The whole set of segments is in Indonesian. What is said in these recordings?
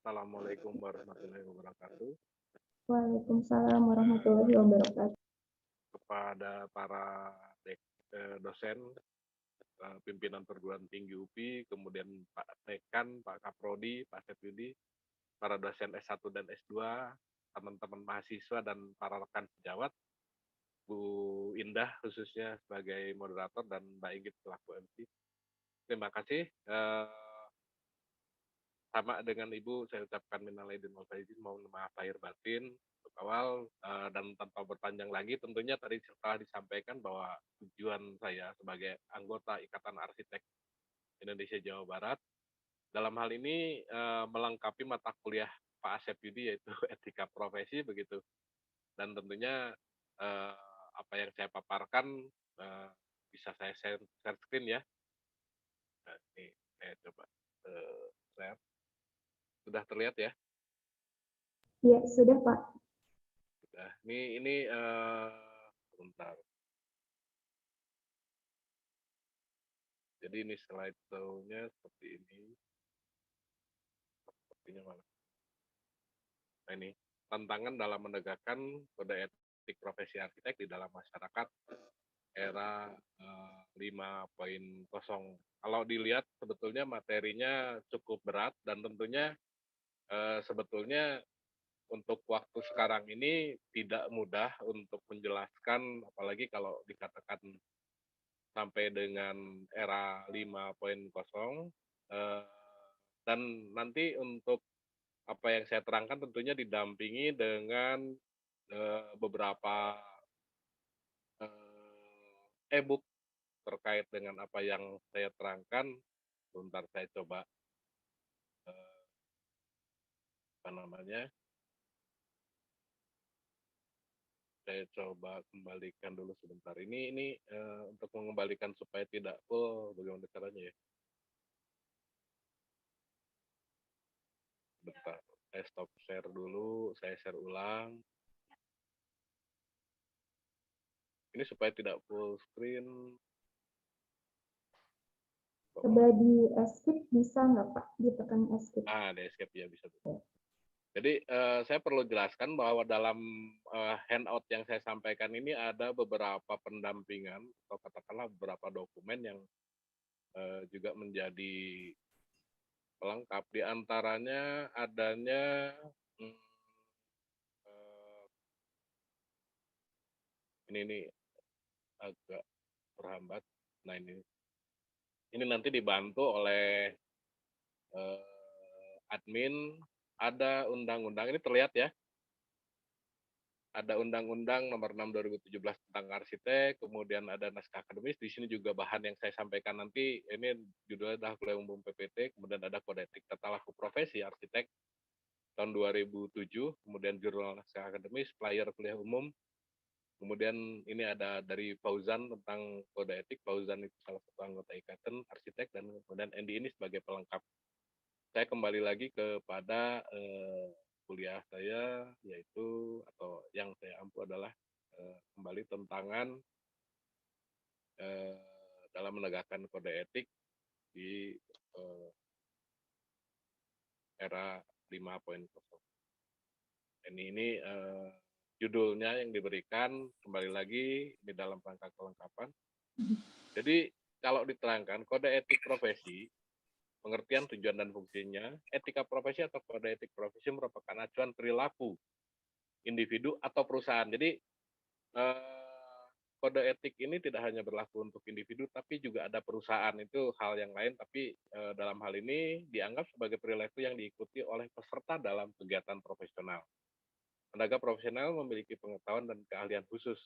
Assalamualaikum warahmatullahi wabarakatuh. Waalaikumsalam warahmatullahi wabarakatuh. Kepada para dosen, pimpinan perguruan tinggi UPI, kemudian Pak Dekan, Pak Kaprodi, Pak Sepyudi, para dosen S1 dan S2, teman-teman mahasiswa dan para rekan sejawat, Bu Indah khususnya sebagai moderator dan Mbak Inggit selaku MC. Terima kasih. Sama dengan Ibu, saya ucapkan minal aidin wal faizin, mohon maaf lahir batin untuk awal, dan tanpa berpanjang lagi, tentunya tadi setelah disampaikan bahwa tujuan saya sebagai anggota Ikatan Arsitek Indonesia Jawa Barat, dalam hal ini melengkapi mata kuliah Pak Asep Yudi, yaitu etika profesi begitu, dan tentunya apa yang saya paparkan bisa saya share screen ya. Nah, ini saya coba share. Sudah terlihat ya? Iya, sudah Pak. Sudah. Ini bentar. Jadi ini slide-nya seperti ini. Sepertinya mana? Nah ini, tantangan dalam menegakkan kode etik profesi arsitek di dalam masyarakat era 5.0. Kalau dilihat sebetulnya materinya cukup berat dan tentunya sebetulnya untuk waktu sekarang ini tidak mudah untuk menjelaskan, apalagi kalau dikatakan sampai dengan era 5.0, dan nanti untuk apa yang saya terangkan tentunya didampingi dengan beberapa e-book terkait dengan apa yang saya terangkan. Bentar saya coba apa namanya, saya coba kembalikan dulu sebentar. Ini untuk mengembalikan supaya tidak full, bagaimana caranya ya? Bentar, saya stop share dulu, saya share ulang. Ini supaya tidak full screen. Coba di escape bisa nggak Pak? Ditekan escape. Di escape ya bisa. Jadi saya perlu jelaskan bahwa dalam handout yang saya sampaikan ini ada beberapa pendampingan atau katakanlah beberapa dokumen yang juga menjadi pelengkap. Di antaranya adanya ini agak terhambat. Nah ini nanti dibantu oleh admin. Ada undang-undang, ini terlihat ya, ada Undang-Undang Nomor 6 2017 tentang arsitek, kemudian ada naskah akademis. Di sini juga bahan yang saya sampaikan nanti, ini judulnya adalah Kuliah Umum PPT, kemudian ada Kode Etik Tata Laku Profesi Arsitek tahun 2007, kemudian Jurnal Naskah Akademis, Flyer Kuliah Umum, kemudian ini ada dari Fauzan tentang Kode Etik. Fauzan itu salah satu anggota Ikatan Arsitek, dan kemudian Endi ini sebagai pelengkap. Saya kembali lagi kepada kuliah saya, yaitu atau yang saya ampu adalah kembali tentangan dalam menegakkan kode etik di era 5.0. Ini judulnya yang diberikan, kembali lagi di dalam rangka kelengkapan. Jadi kalau diterangkan kode etik profesi, pengertian, tujuan, dan fungsinya, etika profesi atau kode etik profesi merupakan acuan perilaku individu atau perusahaan. Jadi kode etik ini tidak hanya berlaku untuk individu, tapi juga ada perusahaan, itu hal yang lain, tapi dalam hal ini dianggap sebagai perilaku yang diikuti oleh peserta dalam kegiatan profesional. Tenaga profesional memiliki pengetahuan dan keahlian khusus,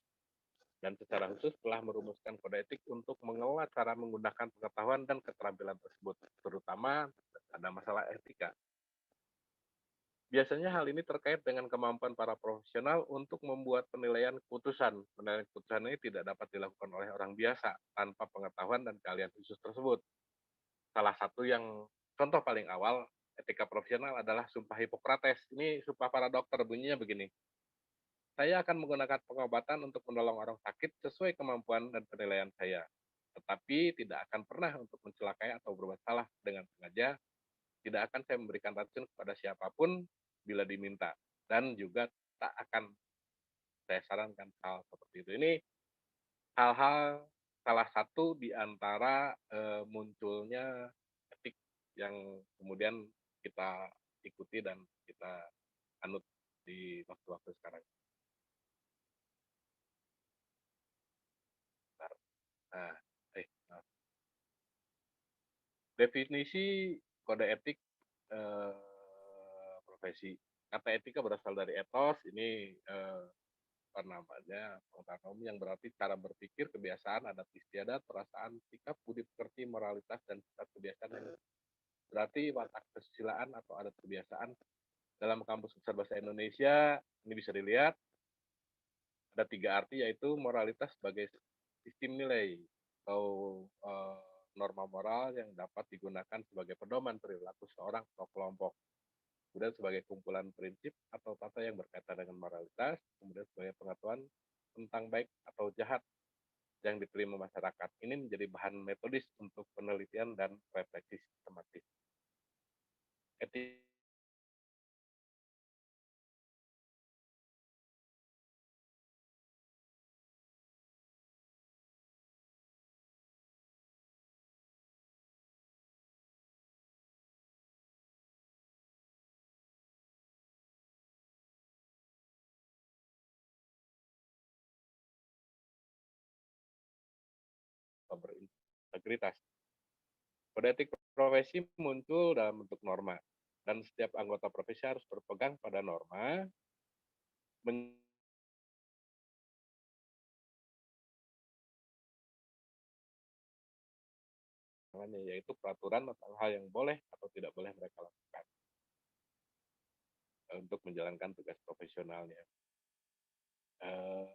dan secara khusus telah merumuskan kode etik untuk mengelola cara menggunakan pengetahuan dan keterampilan tersebut, terutama ada masalah etika. Biasanya hal ini terkait dengan kemampuan para profesional untuk membuat penilaian keputusan. Penilaian keputusan ini tidak dapat dilakukan oleh orang biasa tanpa pengetahuan dan keahlian khusus tersebut. Salah satu yang contoh paling awal etika profesional adalah Sumpah Hipokrates. Ini sumpah para dokter, bunyinya begini. Saya akan menggunakan pengobatan untuk menolong orang sakit sesuai kemampuan dan penilaian saya, tetapi tidak akan pernah untuk mencelakai atau berbuat salah dengan sengaja tidak akan saya memberikan racun kepada siapapun bila diminta, dan juga tak akan saya sarankan hal seperti itu. Ini hal-hal salah satu di antara, munculnya etik yang kemudian kita ikuti dan kita anut di waktu-waktu sekarang. Bentar, nah, maaf. Definisi kode etik, profesi. Kata etika berasal dari ethos, ini, apa namanya, pengetahuan umum yang berarti cara berpikir, kebiasaan, adat istiadat, perasaan, sikap, budi pekerti, moralitas, dan sifat kebiasaan yang berarti watak kesusilaan atau adat kebiasaan. Dalam Kamus Besar Bahasa Indonesia, ini bisa dilihat, ada 3 arti, yaitu moralitas sebagai sistem nilai atau, norma moral yang dapat digunakan sebagai pedoman perilaku seorang atau kelompok. Kemudian sebagai kumpulan prinsip atau tata yang berkaitan dengan moralitas, kemudian sebagai pengetahuan tentang baik atau jahat yang diterima masyarakat. Ini menjadi bahan metodis untuk penelitian dan refleksi sistematis. Etika berintegritas. Kode etik profesi muncul dalam bentuk norma, dan setiap anggota profesi harus berpegang pada norma, yaitu peraturan tentang hal yang boleh atau tidak boleh mereka lakukan untuk menjalankan tugas profesionalnya. Eh,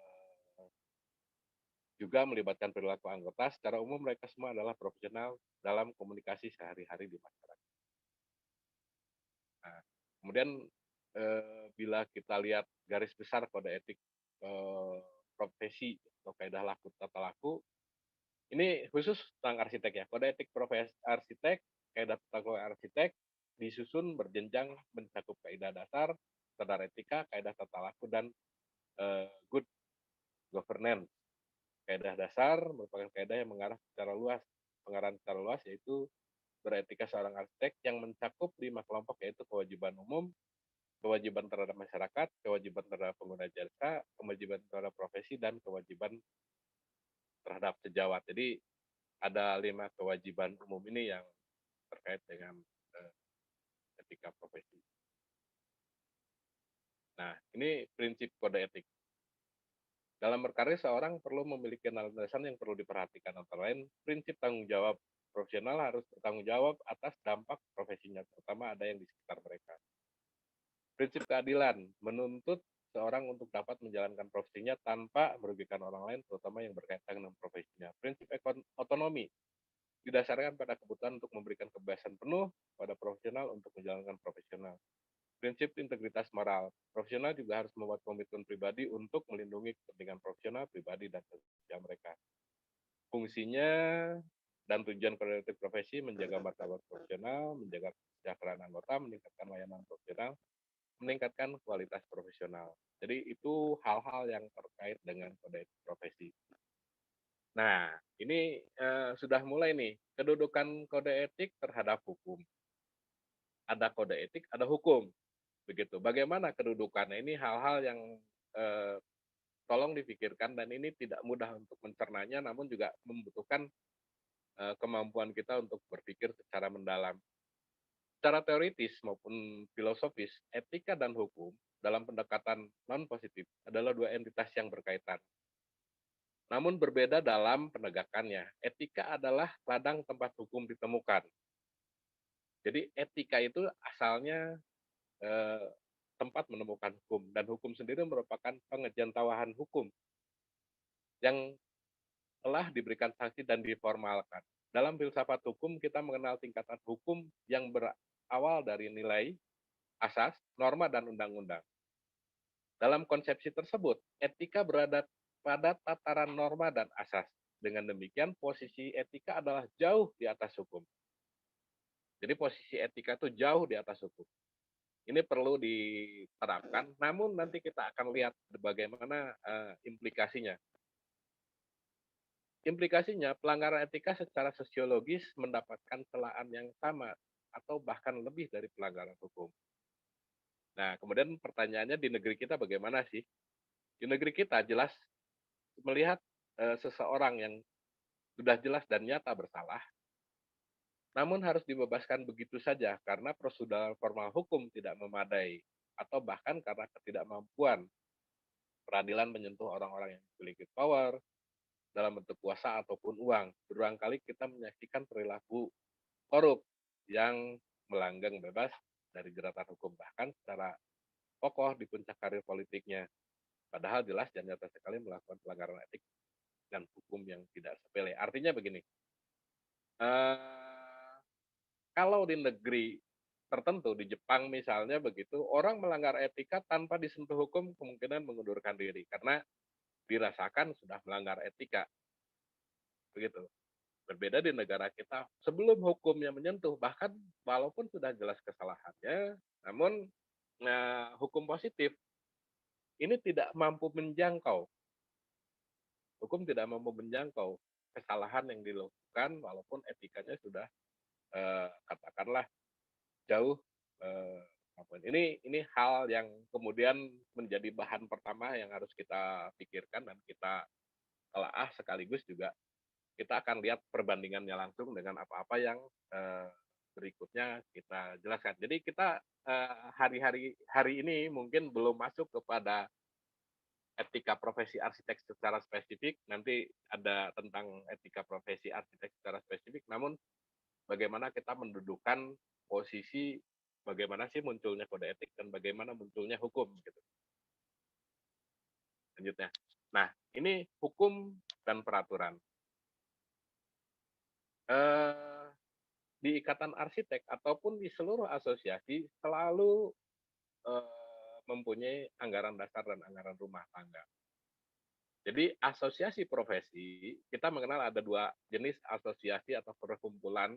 Juga melibatkan perilaku anggota, secara umum mereka semua adalah profesional dalam komunikasi sehari-hari di masyarakat. Nah, kemudian bila kita lihat garis besar kode etik profesi atau kaidah laku tata laku, ini khusus tentang arsitek ya. Kode etik profesi arsitek, kaidah tata kelola arsitek disusun berjenjang mencakup kaidah dasar, standar etika, kaidah tata laku, dan good governance. Kaidah dasar merupakan kaidah yang mengarah secara luas. Pengarahan secara luas yaitu beretika seorang arsitek yang mencakup 5 kelompok, yaitu kewajiban umum, kewajiban terhadap masyarakat, kewajiban terhadap pengguna jasa, kewajiban terhadap profesi, dan kewajiban terhadap sejawat. Jadi ada 5 kewajiban umum ini yang terkait dengan etika profesi. Nah, ini prinsip kode etik. Dalam berkarya, seorang perlu memiliki landasan yang perlu diperhatikan, antara lain prinsip tanggung jawab. Profesional harus bertanggung jawab atas dampak profesinya, terutama ada yang di sekitar mereka. Prinsip keadilan menuntut seorang untuk dapat menjalankan profesinya tanpa merugikan orang lain, terutama yang berkaitan dengan profesinya. Prinsip otonomi didasarkan pada kebutuhan untuk memberikan kebebasan penuh pada profesional untuk menjalankan profesional. Prinsip integritas moral. Profesional juga harus membuat komitmen pribadi untuk melindungi kepentingan profesional, pribadi, dan kerja mereka. Fungsinya dan tujuan kode etik profesi menjaga martabat profesional, menjaga kesejahteraan anggota, meningkatkan layanan profesional, meningkatkan kualitas profesional. Jadi itu hal-hal yang terkait dengan kode etik profesi. Nah, ini sudah mulai nih, kedudukan kode etik terhadap hukum. Ada kode etik, ada hukum. Begitu. Bagaimana kedudukannya? Ini hal-hal yang eh, tolong dipikirkan, dan ini tidak mudah untuk mencernanya, namun juga membutuhkan kemampuan kita untuk berpikir secara mendalam. Secara teoritis maupun filosofis, etika dan hukum dalam pendekatan non-positif adalah 2 entitas yang berkaitan. Namun berbeda dalam penegakannya. Etika adalah ladang tempat hukum ditemukan. Jadi etika itu asalnya eh, tempat menemukan hukum, dan hukum sendiri merupakan pengetahuan hukum yang telah diberikan sanksi dan diformalkan. Dalam filsafat hukum, kita mengenal tingkatan hukum yang berawal dari nilai, asas, norma, dan undang-undang. Dalam konsepsi tersebut, etika berada pada tataran norma dan asas. Dengan demikian, posisi etika adalah jauh di atas hukum. Jadi posisi etika itu jauh di atas hukum. Ini perlu diterapkan, namun nanti kita akan lihat bagaimana implikasinya. Implikasinya, pelanggaran etika secara sosiologis mendapatkan celaan yang sama atau bahkan lebih dari pelanggaran hukum. Nah, kemudian pertanyaannya di negeri kita bagaimana sih? Di negeri kita jelas melihat seseorang yang sudah jelas dan nyata bersalah, namun harus dibebaskan begitu saja karena prosedur formal hukum tidak memadai atau bahkan karena ketidakmampuan peradilan menyentuh orang-orang yang memiliki power dalam bentuk kuasa ataupun uang. Berulang kali kita menyaksikan perilaku korup yang melanggang bebas dari jeratan hukum, bahkan secara kokoh di puncak karir politiknya. Padahal jelas dan nyata sekali melakukan pelanggaran etik dan hukum yang tidak sepele. Artinya begini, eh, kalau di negeri tertentu, di Jepang misalnya begitu, orang melanggar etika tanpa disentuh hukum kemungkinan mengundurkan diri karena dirasakan sudah melanggar etika, begitu. Berbeda di negara kita, sebelum hukumnya menyentuh, bahkan walaupun sudah jelas kesalahannya, namun hukum positif ini tidak mampu menjangkau, hukum tidak mampu menjangkau kesalahan yang dilakukan walaupun etikanya sudah katakanlah jauh eh, ini hal yang kemudian menjadi bahan pertama yang harus kita pikirkan dan kita telaah, sekaligus juga kita akan lihat perbandingannya langsung dengan apa-apa yang eh, berikutnya kita jelaskan. Jadi kita hari ini mungkin belum masuk kepada etika profesi arsitek secara spesifik, nanti ada tentang etika profesi arsitek secara spesifik, namun bagaimana kita mendudukan posisi bagaimana sih munculnya kode etik dan bagaimana munculnya hukum gitu. Lanjutnya. Nah, ini hukum dan peraturan. Eh, di Ikatan Arsitek ataupun di seluruh asosiasi selalu mempunyai anggaran dasar dan anggaran rumah tangga. Jadi asosiasi profesi, kita mengenal ada dua jenis asosiasi atau perkumpulan,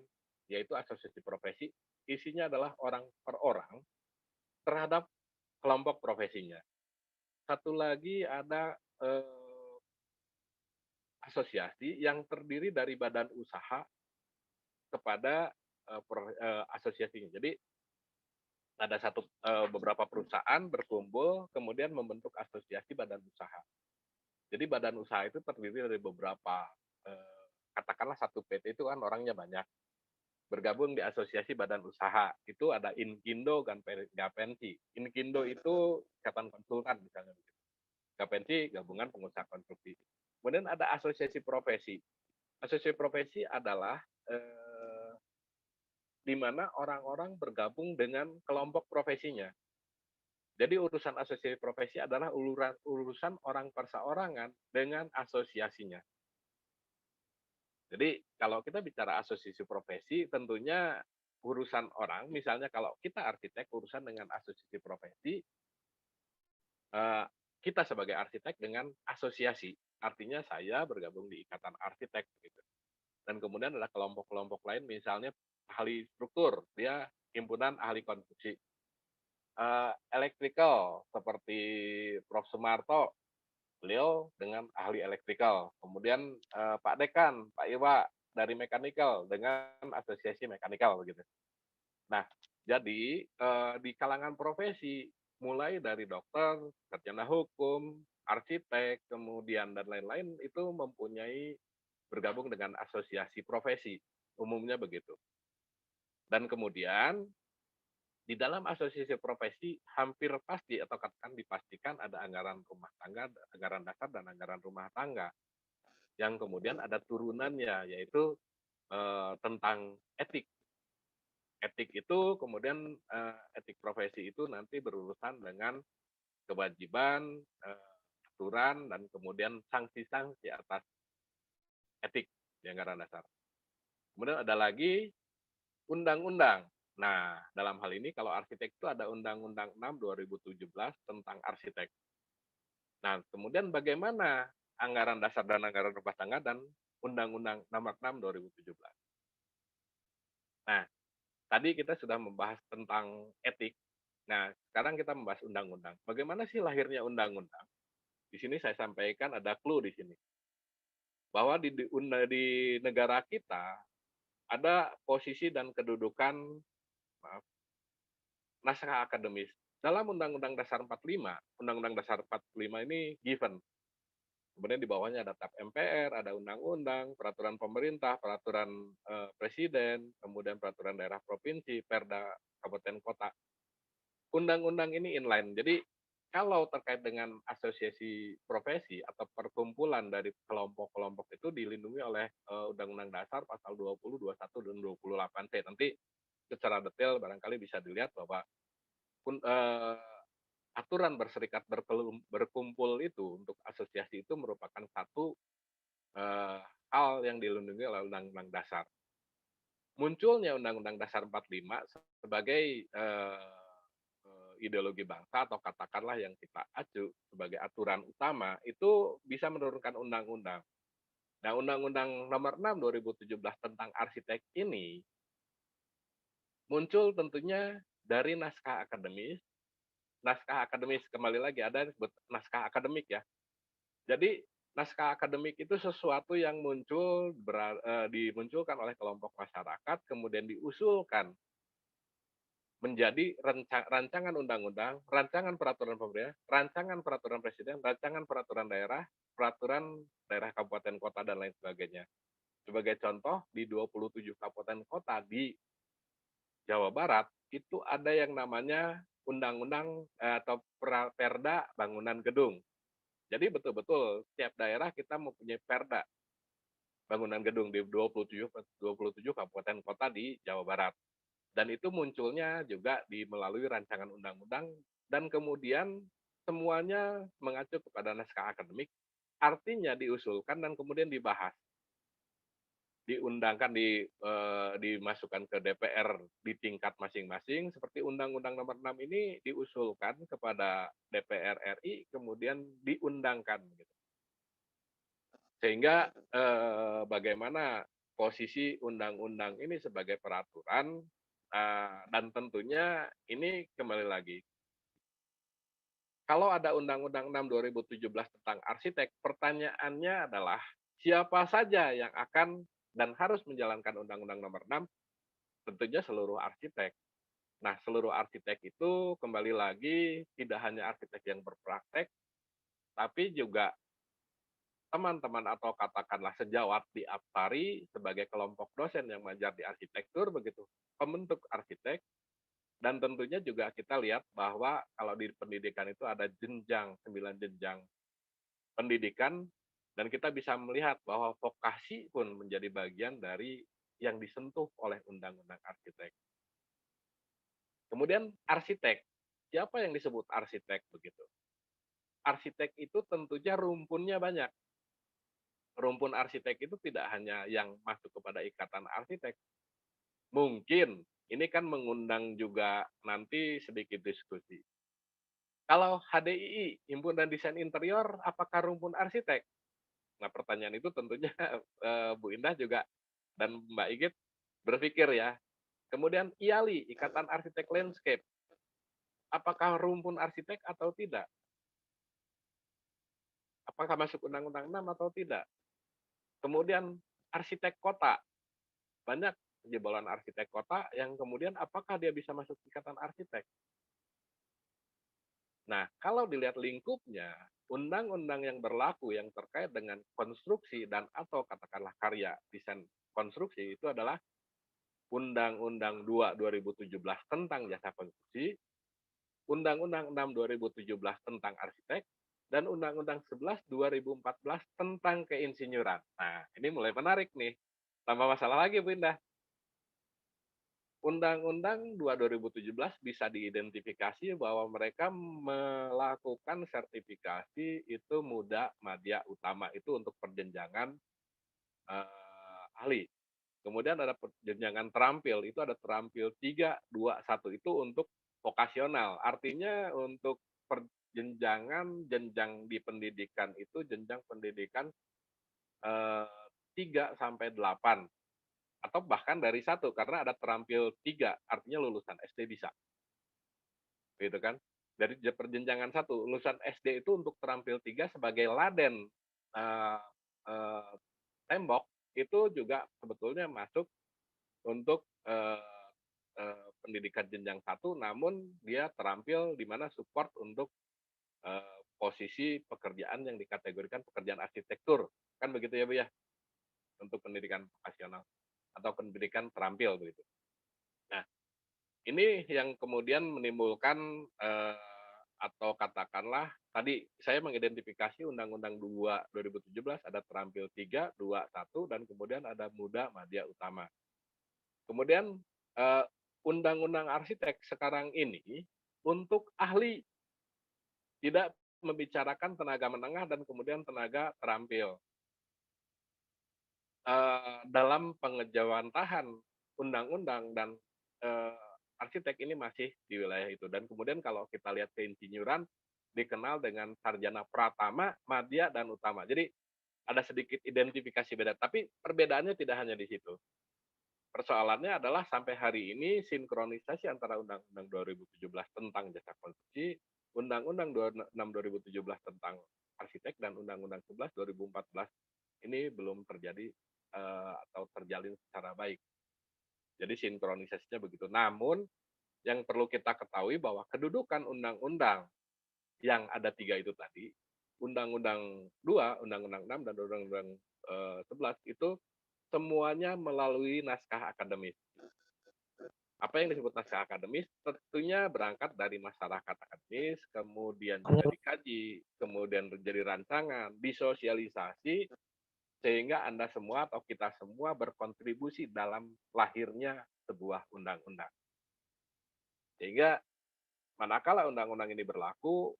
yaitu asosiasi profesi, isinya adalah orang per orang terhadap kelompok profesinya. Satu lagi ada asosiasi yang terdiri dari badan usaha kepada asosiasinya. Jadi ada beberapa perusahaan berkumpul kemudian membentuk asosiasi badan usaha. Jadi badan usaha itu terdiri dari beberapa katakanlah satu PT itu kan orangnya banyak. Bergabung di asosiasi badan usaha itu ada Inkindo dan Gapensi. Inkindo itu ikatan konsultan misalnya begitu. Gapensi gabungan pengusaha konstruksi. Kemudian ada asosiasi profesi. Asosiasi profesi adalah di mana orang-orang bergabung dengan kelompok profesinya. Jadi urusan asosiasi profesi adalah urusan orang perseorangan dengan asosiasinya. Jadi kalau kita bicara asosiasi profesi, tentunya urusan orang, misalnya kalau kita arsitek, urusan dengan asosiasi profesi, kita sebagai arsitek dengan asosiasi. Artinya saya bergabung di ikatan arsitek. Gitu. Dan kemudian ada kelompok-kelompok lain, misalnya ahli struktur, dia himpunan ahli konstruksi. Electrical, seperti Prof. Sumarto, beliau dengan ahli elektrikal. Kemudian Pak Dekan, Pak Iwa dari mekanikal dengan asosiasi mekanikal begitu. Nah, jadi di kalangan profesi mulai dari dokter, sarjana hukum, arsitek, kemudian dan lain-lain itu mempunyai bergabung dengan asosiasi profesi, umumnya begitu. Dan kemudian di dalam asosiasi profesi hampir pasti atau katakan dipastikan ada anggaran rumah tangga, anggaran dasar dan anggaran rumah tangga yang kemudian ada turunannya yaitu tentang etik. Etik itu kemudian etik profesi itu nanti berurusan dengan kewajiban, aturan dan kemudian sanksi-sanksi atas etik di anggaran dasar. Kemudian ada lagi undang-undang. Nah, dalam hal ini kalau arsitek itu ada Undang-Undang 6 2017 tentang arsitek. Nah, kemudian bagaimana anggaran dasar dan anggaran rumah tangga dan Undang-Undang Nomor 6 2017. Nah, tadi kita sudah membahas tentang etik. Nah, sekarang kita membahas undang-undang. Bagaimana sih lahirnya undang-undang? Di sini saya sampaikan ada clue di sini, bahwa di negara kita ada posisi dan kedudukan, maaf, naskah akademis. Dalam Undang-Undang Dasar 45, Undang-Undang Dasar 45 ini given. Kemudian di bawahnya ada TAP MPR, ada undang-undang, peraturan pemerintah, peraturan presiden, kemudian peraturan daerah provinsi, perda kabupaten kota. Undang-undang ini inline. Jadi kalau terkait dengan asosiasi profesi atau perkumpulan dari kelompok-kelompok itu dilindungi oleh Undang-Undang Dasar pasal 20, 21, dan 28C. Nanti secara detail barangkali bisa dilihat bahwa aturan berserikat berkumpul itu untuk asosiasi itu merupakan satu eh, hal yang dilindungi oleh Undang-Undang Dasar. Munculnya Undang-Undang Dasar 45 sebagai ideologi bangsa atau katakanlah yang kita acu sebagai aturan utama itu bisa menurunkan undang-undang. Nah, Undang-Undang Nomor 6 2017 tentang arsitek ini muncul tentunya dari naskah akademis. Naskah akademis kembali lagi ada yang disebut naskah akademik ya. Jadi naskah akademik itu sesuatu yang dimunculkan oleh kelompok masyarakat, kemudian diusulkan menjadi rancangan undang-undang, rancangan peraturan pemerintah, rancangan peraturan presiden, rancangan peraturan daerah kabupaten kota, dan lain sebagainya. Sebagai contoh, di 27 kabupaten kota di Jawa Barat, itu ada yang namanya undang-undang atau perda bangunan gedung. Jadi betul-betul setiap daerah kita mempunyai perda bangunan gedung di 27 kabupaten kota di Jawa Barat. Dan itu munculnya juga melalui rancangan undang-undang dan kemudian semuanya mengacu kepada naskah akademik, artinya diusulkan dan kemudian dibahas, diundangkan, dimasukkan ke DPR di tingkat masing-masing, seperti Undang-Undang Nomor 6 ini diusulkan kepada DPR RI, kemudian diundangkan. Gitu. Sehingga bagaimana posisi undang-undang ini sebagai peraturan, dan tentunya ini kembali lagi, kalau ada Undang-Undang 6 2017 tentang arsitek, pertanyaannya adalah siapa saja yang akan dan harus menjalankan Undang-Undang Nomor 6? Tentunya seluruh arsitek. Nah, seluruh arsitek itu kembali lagi tidak hanya arsitek yang berpraktek, tapi juga teman-teman atau katakanlah sejawat di APTARI sebagai kelompok dosen yang mengajar di arsitektur, begitu, pembentuk arsitek. Dan tentunya juga kita lihat bahwa kalau di pendidikan itu ada jenjang, 9 jenjang pendidikan, dan kita bisa melihat bahwa vokasi pun menjadi bagian dari yang disentuh oleh Undang-Undang Arsitek. Kemudian arsitek, siapa yang disebut arsitek begitu? Arsitek itu tentunya rumpunnya banyak. Rumpun arsitek itu tidak hanya yang masuk kepada ikatan arsitek. Mungkin ini kan mengundang juga nanti sedikit diskusi. Kalau HDII, Himpunan Desain Interior, apakah rumpun arsitek? Nah, pertanyaan itu tentunya Bu Indah juga dan Mbak Igit berpikir ya. Kemudian IALI, Ikatan Arsitek Landscape, apakah rumpun arsitek atau tidak? Apakah masuk Undang-Undang 6 atau tidak? Kemudian arsitek kota, banyak jebolan arsitek kota yang kemudian apakah dia bisa masuk ikatan arsitek? Nah, kalau dilihat lingkupnya, undang-undang yang berlaku yang terkait dengan konstruksi dan atau katakanlah karya desain konstruksi itu adalah Undang-Undang 2 2017 tentang jasa konstruksi, Undang-Undang 6 2017 tentang arsitek, dan Undang-Undang 11 2014 tentang keinsinyuran. Nah, ini mulai menarik nih. Tambah masalah lagi, Bu Indah. Undang-Undang 2 2017 bisa diidentifikasi bahwa mereka melakukan sertifikasi itu muda, madya, utama itu untuk perjenjangan ahli. Kemudian ada perjenjangan terampil, itu ada terampil 3, 2, 1 itu untuk vokasional. Artinya untuk jenjang di pendidikan itu jenjang pendidikan 3 sampai 8. atau bahkan dari 1 karena ada terampil 3, artinya lulusan SD bisa, gitu kan. Dari perjenjangan 1, lulusan SD itu untuk terampil 3 sebagai laden, eee eee, tembok, itu juga sebetulnya masuk untuk, pendidikan jenjang 1, namun dia terampil di mana support untuk, posisi pekerjaan yang dikategorikan pekerjaan arsitektur, kan begitu ya, Bu, ya? Untuk pendidikan vokasional atau pendidikan terampil begitu. Nah, ini yang kemudian menimbulkan, atau katakanlah tadi saya mengidentifikasi Undang-Undang 2 2017 ada terampil 3, 2, 1 dan kemudian ada muda, madya, utama. Kemudian, eee, Undang-Undang Arsitek sekarang ini untuk ahli, tidak membicarakan tenaga menengah dan kemudian tenaga terampil. Dalam pengejawantahan undang-undang dan, eee, arsitek ini masih di wilayah itu dan kemudian kalau kita lihat keinsinyuran dikenal dengan sarjana pratama, madya, dan utama. Jadi ada sedikit identifikasi beda, tapi perbedaannya tidak hanya di situ. Persoalannya adalah sampai hari ini sinkronisasi antara Undang-Undang 2017 tentang jasa konstruksi, Undang-Undang 26 2017 tentang arsitek, dan Undang-Undang 11 2014 ini belum terjadi, atau terjalin secara baik. Jadi sinkronisasinya begitu. Namun yang perlu kita ketahui bahwa kedudukan undang-undang yang ada 3 itu tadi, Undang-Undang 2, Undang-Undang 6, dan Undang-Undang, 11 itu semuanya melalui naskah akademis. Apa yang disebut naskah akademis tentunya berangkat dari masyarakat akademis, kemudian juga dikaji, kemudian jadi rancangan, disosialisasi, sehingga Anda semua atau kita semua berkontribusi dalam lahirnya sebuah undang-undang. Sehingga manakala undang-undang ini berlaku,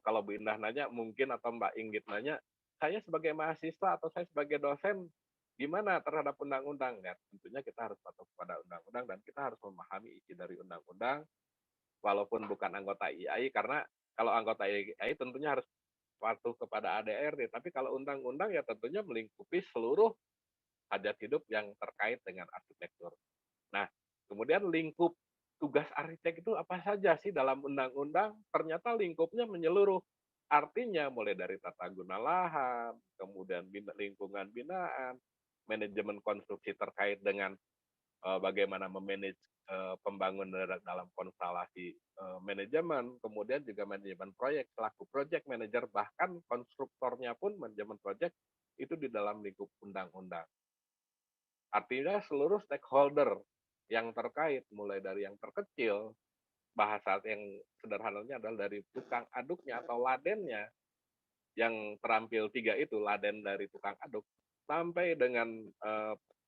kalau Bu Indah nanya mungkin atau Mbak Inggit nanya, saya sebagai mahasiswa atau saya sebagai dosen gimana terhadap undang-undang? Ya, tentunya kita harus patuh kepada undang-undang dan kita harus memahami isi dari undang-undang walaupun bukan anggota IAI karena kalau anggota IAI tentunya harus patuh kepada ADRT, tapi kalau undang-undang ya tentunya melingkupi seluruh hajat hidup yang terkait dengan arsitektur. Nah, kemudian lingkup tugas arsitek itu apa saja sih dalam undang-undang? Ternyata lingkupnya menyeluruh. Artinya mulai dari tata guna lahan, kemudian lingkungan binaan, manajemen konstruksi terkait dengan bagaimana memanage pembangunan dalam konstelasi manajemen, kemudian juga manajemen proyek selaku project manager, bahkan konstruktornya pun manajemen proyek itu di dalam lingkup undang-undang. Artinya seluruh stakeholder yang terkait, mulai dari yang terkecil, bahasa yang sederhananya adalah dari tukang aduknya atau ladennya, yang terampil 3 itu, laden dari tukang aduk, sampai dengan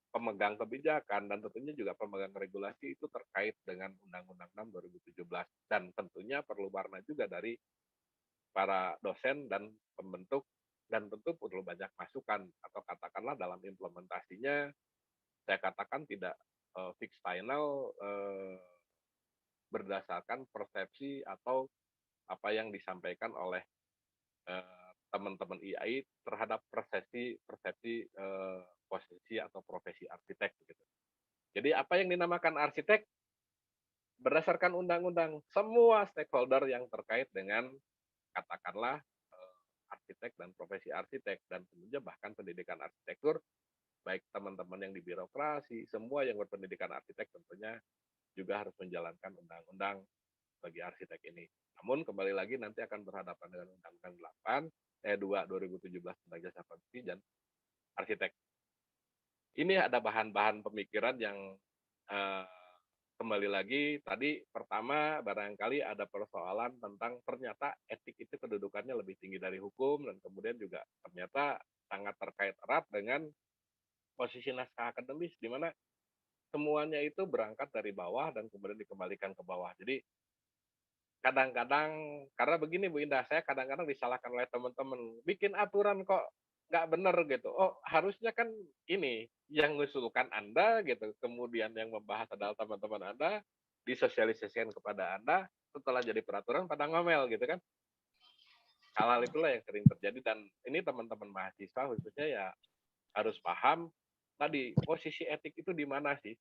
pemegang kebijakan dan tentunya juga pemegang regulasi itu terkait dengan Undang-Undang 6 2017 dan tentunya perlu warna juga dari para dosen dan pembentuk dan tentu perlu banyak masukan atau katakanlah dalam implementasinya saya katakan tidak fix final berdasarkan persepsi atau apa yang disampaikan oleh teman-teman IAI terhadap persepsi posisi atau profesi arsitek gitu. Jadi apa yang dinamakan arsitek berdasarkan undang-undang semua stakeholder yang terkait dengan katakanlah arsitek dan profesi arsitek dan tentunya bahkan pendidikan arsitektur baik teman-teman yang di birokrasi semua yang berpendidikan arsitek tentunya juga harus menjalankan undang-undang bagi arsitek ini. Namun kembali lagi nanti akan berhadapan dengan Undang-Undang 2 2017 tentang jasa konstruksi dan arsitek. Ini ada bahan-bahan pemikiran yang eh, kembali lagi tadi pertama barangkali ada persoalan tentang ternyata etik itu kedudukannya lebih tinggi dari hukum dan kemudian juga ternyata sangat terkait erat dengan posisi naskah akademis di mana semuanya itu berangkat dari bawah dan kemudian dikembalikan ke bawah. Jadi kadang-kadang karena begini Bu Indah, saya kadang-kadang disalahkan oleh teman-teman, bikin aturan kok nggak bener gitu. Oh harusnya kan ini yang mengusulkan Anda gitu, kemudian yang membahas adalah teman-teman Anda, disosialisasikan kepada Anda, setelah jadi peraturan pada ngomel gitu kan. Hal-hal itulah yang sering terjadi dan ini teman-teman mahasiswa khususnya ya harus paham tadi posisi etik itu di mana sih?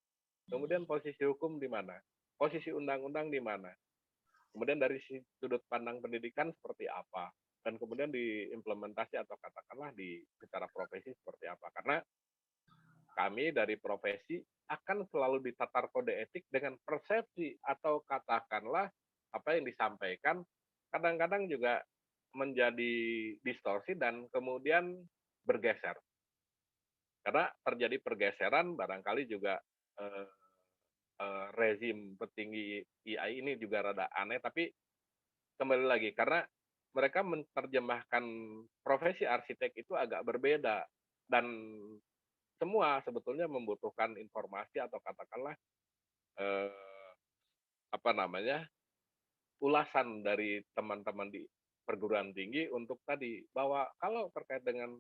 Kemudian posisi hukum di mana? Posisi undang-undang di mana? Kemudian dari sudut pandang pendidikan seperti apa? Dan kemudian diimplementasi atau katakanlah di secara profesi seperti apa? Karena kami dari profesi akan selalu ditatar kode etik dengan persepsi atau katakanlah apa yang disampaikan kadang-kadang juga menjadi distorsi dan kemudian bergeser. Karena terjadi pergeseran barangkali juga eh, rezim petinggi AI ini juga rada aneh, tapi kembali lagi karena mereka menerjemahkan profesi arsitek itu agak berbeda dan semua sebetulnya membutuhkan informasi atau katakanlah eh, apa namanya ulasan dari teman-teman di perguruan tinggi untuk tadi bahwa kalau terkait dengan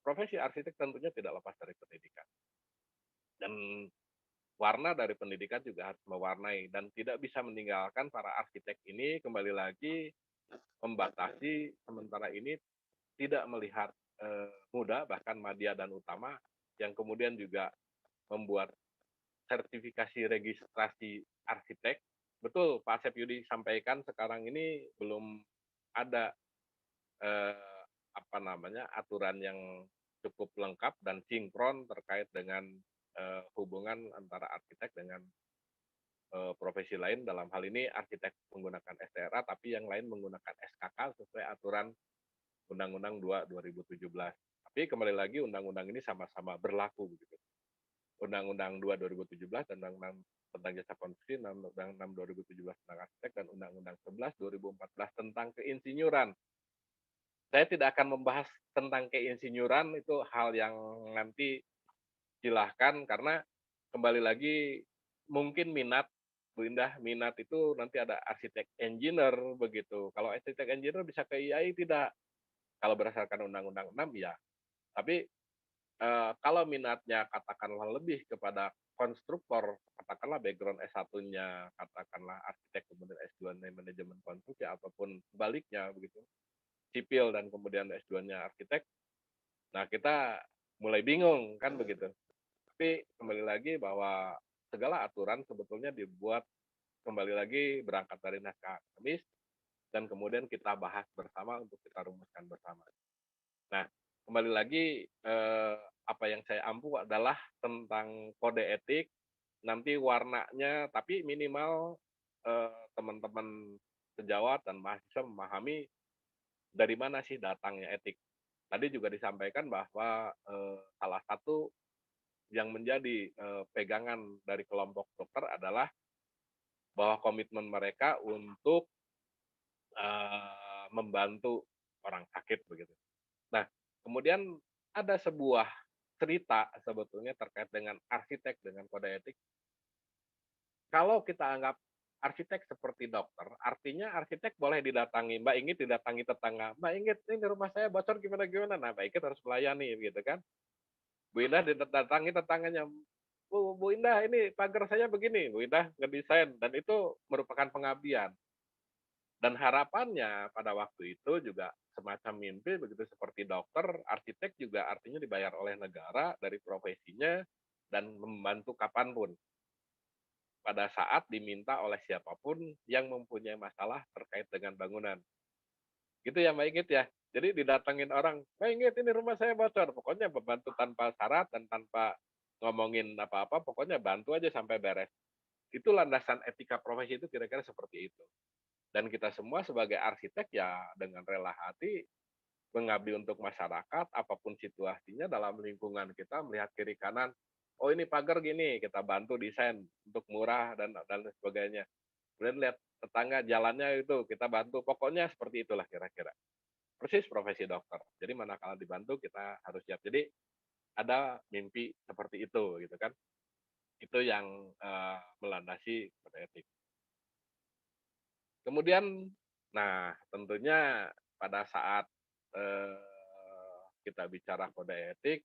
profesi arsitek tentunya tidak lepas dari pendidikan dan warna dari pendidikan juga harus mewarnai dan tidak bisa meninggalkan para arsitek ini kembali lagi membatasi sementara ini tidak melihat muda bahkan madya dan utama yang kemudian juga membuat sertifikasi registrasi arsitek. Betul, Pak Asep Yudi sampaikan sekarang ini belum ada eh, apa namanya aturan yang cukup lengkap dan sinkron terkait dengan hubungan antara arsitek dengan profesi lain. Dalam hal ini arsitek menggunakan STRA, tapi yang lain menggunakan SKK sesuai aturan Undang-Undang 2 2017. Tapi kembali lagi undang-undang ini sama-sama berlaku begitu. Undang-Undang 2 2017 dan Undang-Undang tentang Jasa Konstruksi, Undang-Undang 6 2017 tentang arsitek dan Undang-Undang 11 2014 tentang keinsinyuran. Saya tidak akan membahas tentang keinsinyuran, itu hal yang nanti silahkan karena kembali lagi mungkin minat Bu Indah, minat itu nanti ada arsitek engineer begitu. Kalau arsitek engineer bisa ke IAI tidak? Kalau berdasarkan Undang-Undang 6 ya. Tapi kalau minatnya katakanlah lebih kepada konstruktor, katakanlah background S1-nya, katakanlah arsitek, kemudian S2-nya manajemen konstruksi, ataupun sebaliknya begitu, sipil dan kemudian S2-nya arsitek, nah kita mulai bingung kan begitu. Tapi kembali lagi bahwa segala aturan sebetulnya dibuat kembali lagi berangkat dari naskah akademis dan kemudian kita bahas bersama untuk kita rumuskan bersama. Nah, kembali lagi apa yang saya ampu adalah tentang kode etik, nanti warnanya, tapi minimal teman-teman sejawat dan mahasiswa memahami dari mana sih datangnya etik. Tadi juga disampaikan bahwa salah satu yang menjadi pegangan dari kelompok dokter adalah bahwa komitmen mereka untuk membantu orang sakit begitu. Nah, kemudian ada sebuah cerita sebetulnya terkait dengan arsitek dengan kode etik. Kalau kita anggap arsitek seperti dokter, artinya arsitek boleh didatangi, Mbak Inggit didatangi tetangga, Mbak Inggit ini rumah saya bocor gimana-gimana, nah Mbak Inggit harus melayani gitu kan. Bu Indah didatangi tetangganya, Bu Indah ini pagar saya begini, Bu Indah ngedesain, dan itu merupakan pengabdian. Dan harapannya pada waktu itu juga semacam mimpi begitu seperti dokter, arsitek juga artinya dibayar oleh negara dari profesinya dan membantu kapanpun pada saat diminta oleh siapapun yang mempunyai masalah terkait dengan bangunan. Gitu ya Mbak Inggit ya. Jadi didatengin orang, Mbak Inggit ini rumah saya bocor. Pokoknya bantu tanpa syarat dan tanpa ngomongin apa-apa, pokoknya bantu aja sampai beres. Itu landasan etika profesi itu kira-kira seperti itu. Dan kita semua sebagai arsitek ya dengan rela hati mengabdi untuk masyarakat, apapun situasinya dalam lingkungan kita melihat kiri kanan, oh ini pagar gini, kita bantu desain untuk murah dan sebagainya. Kemudian lihat tetangga jalannya itu, kita bantu. Pokoknya seperti itulah kira-kira. Persis profesi dokter. Jadi manakala dibantu kita harus siap. Jadi ada mimpi seperti itu gitu kan. Itu yang melandasi kode etik. Kemudian, nah tentunya pada saat kita bicara kode etik,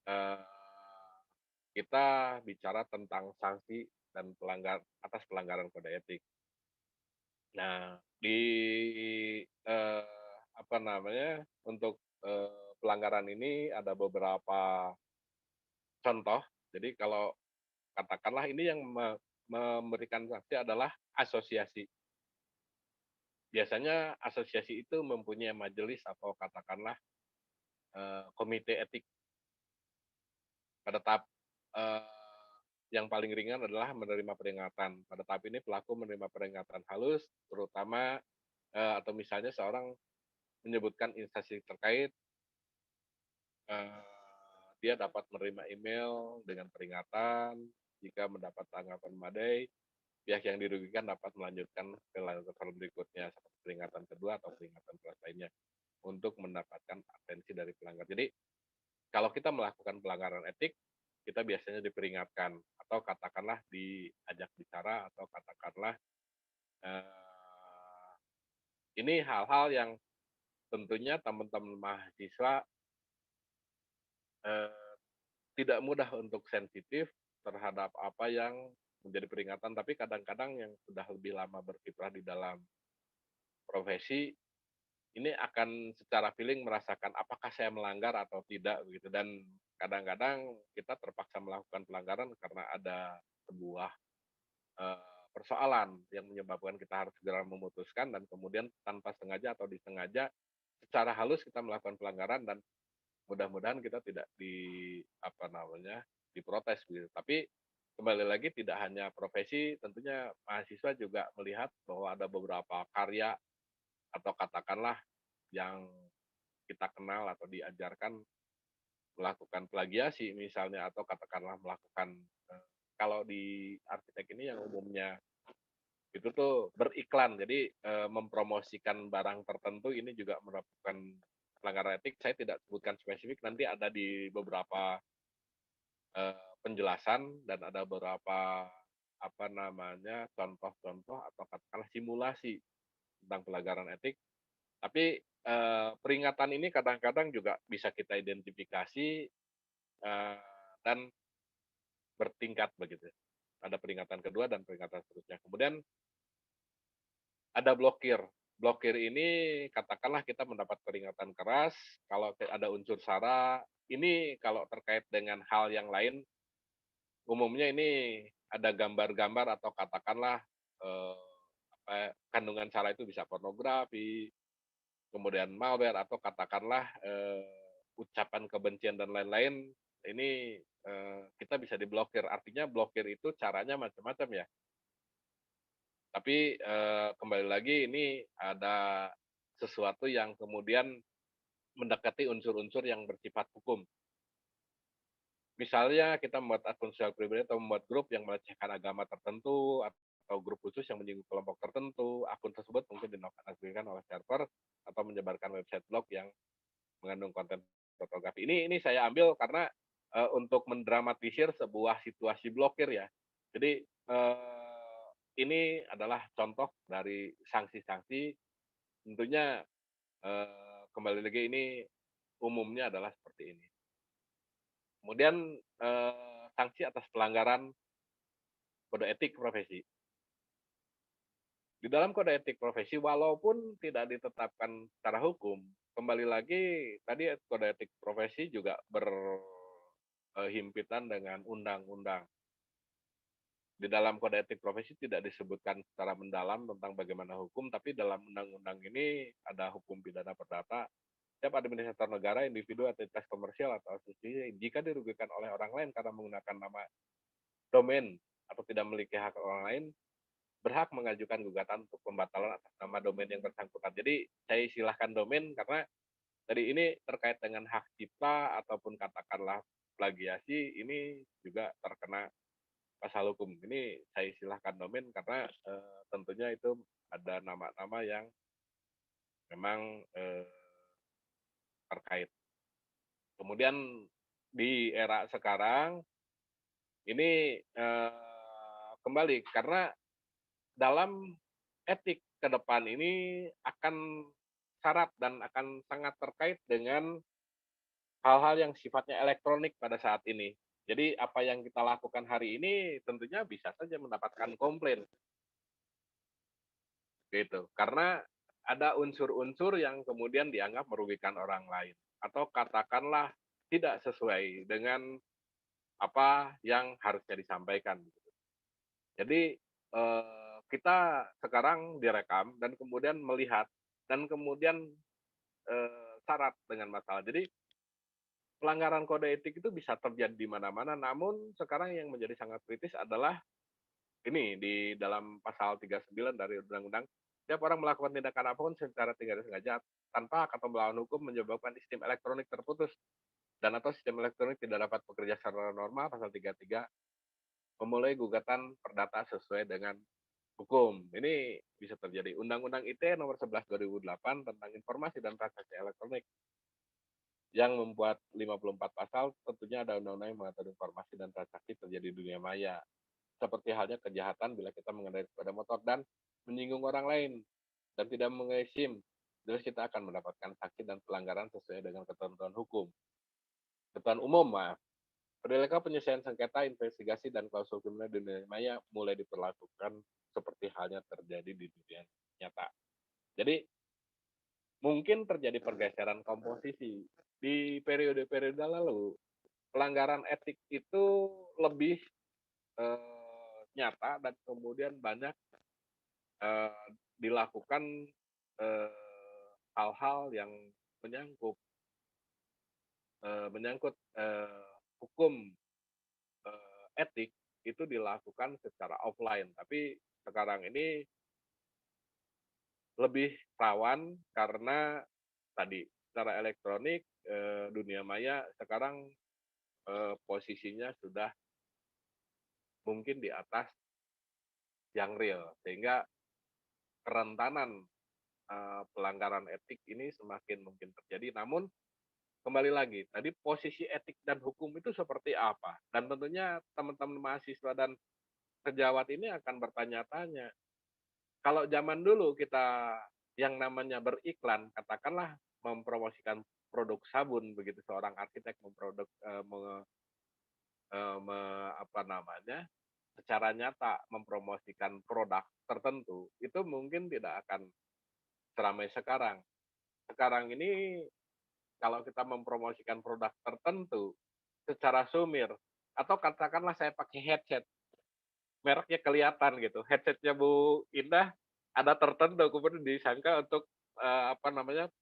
eh, kita bicara tentang sanksi dan atas pelanggaran kode etik. Nah, di eh, apa namanya untuk pelanggaran ini ada beberapa contoh, jadi kalau katakanlah ini yang memberikan sanksi adalah asosiasi. Biasanya asosiasi itu mempunyai majelis atau katakanlah, komite etik. Pada tahap, eee, yang paling ringan adalah menerima peringatan. Pada tahap ini pelaku menerima peringatan halus, terutama, atau misalnya seorang menyebutkan instansi terkait, eee, dia dapat menerima email dengan peringatan. Jika mendapat tanggapan memadai, pihak yang dirugikan dapat melanjutkan ke level berikutnya, seperti peringatan kedua atau peringatan kelas lainnya, untuk mendapatkan atensi dari pelanggar. Jadi, kalau kita melakukan pelanggaran etik, kita biasanya diperingatkan atau katakanlah diajak bicara atau katakanlah, eee, ini hal-hal yang tentunya teman-teman mahasiswa, eee, tidak mudah untuk sensitif terhadap apa yang menjadi peringatan, tapi kadang-kadang yang sudah lebih lama berkiprah di dalam profesi, ini akan secara feeling merasakan apakah saya melanggar atau tidak begitu, dan kadang-kadang kita terpaksa melakukan pelanggaran karena ada sebuah, persoalan yang menyebabkan kita harus segera memutuskan dan kemudian tanpa sengaja atau disengaja secara halus kita melakukan pelanggaran dan mudah-mudahan kita tidak apa namanya, diprotes gitu. Tapi kembali lagi tidak hanya profesi, tentunya mahasiswa juga melihat bahwa ada beberapa karya atau katakanlah yang kita kenal atau diajarkan melakukan plagiasi misalnya atau katakanlah melakukan, kalau di arsitek ini yang umumnya itu tuh beriklan. Jadi, mempromosikan barang tertentu ini juga merupakan pelanggaran etik. Saya tidak sebutkan spesifik, nanti ada di beberapa, penjelasan dan ada beberapa, apa namanya, contoh-contoh atau katakanlah simulasi tentang pelanggaran etik. Tapi, peringatan ini kadang-kadang juga bisa kita identifikasi, dan bertingkat begitu. Ada peringatan kedua dan peringatan seterusnya. Kemudian ada blokir. Blokir ini katakanlah kita mendapat peringatan keras, kalau ada unsur SARA, ini kalau terkait dengan hal yang lain, umumnya ini ada gambar-gambar atau katakanlah, eee, kandungan SARA itu bisa pornografi, kemudian malware atau katakanlah, ucapan kebencian dan lain-lain, ini, kita bisa diblokir. Artinya blokir itu caranya macam-macam ya. Tapi, kembali lagi ini ada sesuatu yang kemudian mendekati unsur-unsur yang bersifat hukum. Misalnya kita membuat akun sosial pribadi atau membuat grup yang melecehkan agama tertentu, atau grup khusus yang menyinggung kelompok tertentu, akun tersebut mungkin dinonaktifkan oleh server atau menyebarkan website blog yang mengandung konten pornografi. Ini saya ambil karena, untuk mendramatisir sebuah situasi blokir ya. Jadi, ini adalah contoh dari sanksi-sanksi, tentunya, kembali lagi ini umumnya adalah seperti ini. Kemudian, sanksi atas pelanggaran kode etik profesi. Di dalam kode etik profesi walaupun tidak ditetapkan secara hukum, kembali lagi tadi kode etik profesi juga dengan undang-undang. Di dalam kode etik profesi tidak disebutkan secara mendalam tentang bagaimana hukum, tapi dalam undang-undang ini ada hukum pidana perdata. Setiap administrator negara, individu, entitas komersial atau asosiasi jika dirugikan oleh orang lain karena menggunakan nama domain atau tidak memiliki hak orang lain, berhak mengajukan gugatan untuk pembatalan atas nama domain yang bersangkutan. Jadi saya istilahkan domain karena tadi ini terkait dengan hak cipta ataupun katakanlah plagiasi, ini juga terkena pasal hukum. Ini saya istilahkan domain karena, tentunya itu ada nama-nama yang memang, terkait. Kemudian di era sekarang ini, kembali karena dalam etik ke depan ini akan syarat dan akan sangat terkait dengan hal-hal yang sifatnya elektronik pada saat ini. Jadi apa yang kita lakukan hari ini tentunya bisa saja mendapatkan komplain, gitu. Karena ada unsur-unsur yang kemudian dianggap merugikan orang lain, atau katakanlah tidak sesuai dengan apa yang harusnya disampaikan. Jadi, kita sekarang direkam dan kemudian melihat dan kemudian, syarat dengan masalah. Jadi, pelanggaran kode etik itu bisa terjadi di mana-mana, namun sekarang yang menjadi sangat kritis adalah ini, di dalam pasal 39 dari undang-undang, setiap orang melakukan tindakan apapun secara tidak sengaja tanpa hak atau melawan hukum menyebabkan sistem elektronik terputus dan atau sistem elektronik tidak dapat bekerja secara normal, pasal 33, memulai gugatan perdata sesuai dengan hukum. Ini bisa terjadi. Undang-Undang ITE nomor 11 2008 tentang informasi dan transaksi elektronik yang membuat 54 pasal, tentunya ada undang-undang yang mengatur informasi dan transaksi terjadi di dunia maya. Seperti halnya kejahatan bila kita mengendarai sepeda motor dan menyinggung orang lain dan tidak mengenai SIM, terus kita akan mendapatkan sanksi dan pelanggaran sesuai dengan ketentuan hukum. Ketentuan umum, maaf. Perilaku penyelesaian sengketa, investigasi, dan klausul kriminal di dunia maya mulai diperlakukan seperti halnya terjadi di dunia nyata. Jadi, mungkin terjadi pergeseran komposisi. Di periode-periode lalu, pelanggaran etik itu lebih nyata dan kemudian banyak dilakukan hal-hal yang menyangkut menyangkut hukum etik itu dilakukan secara offline. Tapi sekarang ini lebih rawan karena tadi secara elektronik dunia maya sekarang posisinya sudah mungkin di atas yang real, sehingga kerentanan pelanggaran etik ini semakin mungkin terjadi. Namun kembali lagi, tadi posisi etik dan hukum itu seperti apa? Dan tentunya teman-teman mahasiswa dan sejawat ini akan bertanya-tanya. Kalau zaman dulu kita yang namanya beriklan, katakanlah mempromosikan produk sabun begitu, seorang arsitek memproduk apa namanya, secara nyata mempromosikan produk tertentu, itu mungkin tidak akan seramai sekarang. Sekarang ini kalau kita mempromosikan produk tertentu secara sumir, atau katakanlah saya pakai headset, mereknya kelihatan gitu, headsetnya Bu Indah ada tertentu, kemudian disangka untuk, apa namanya,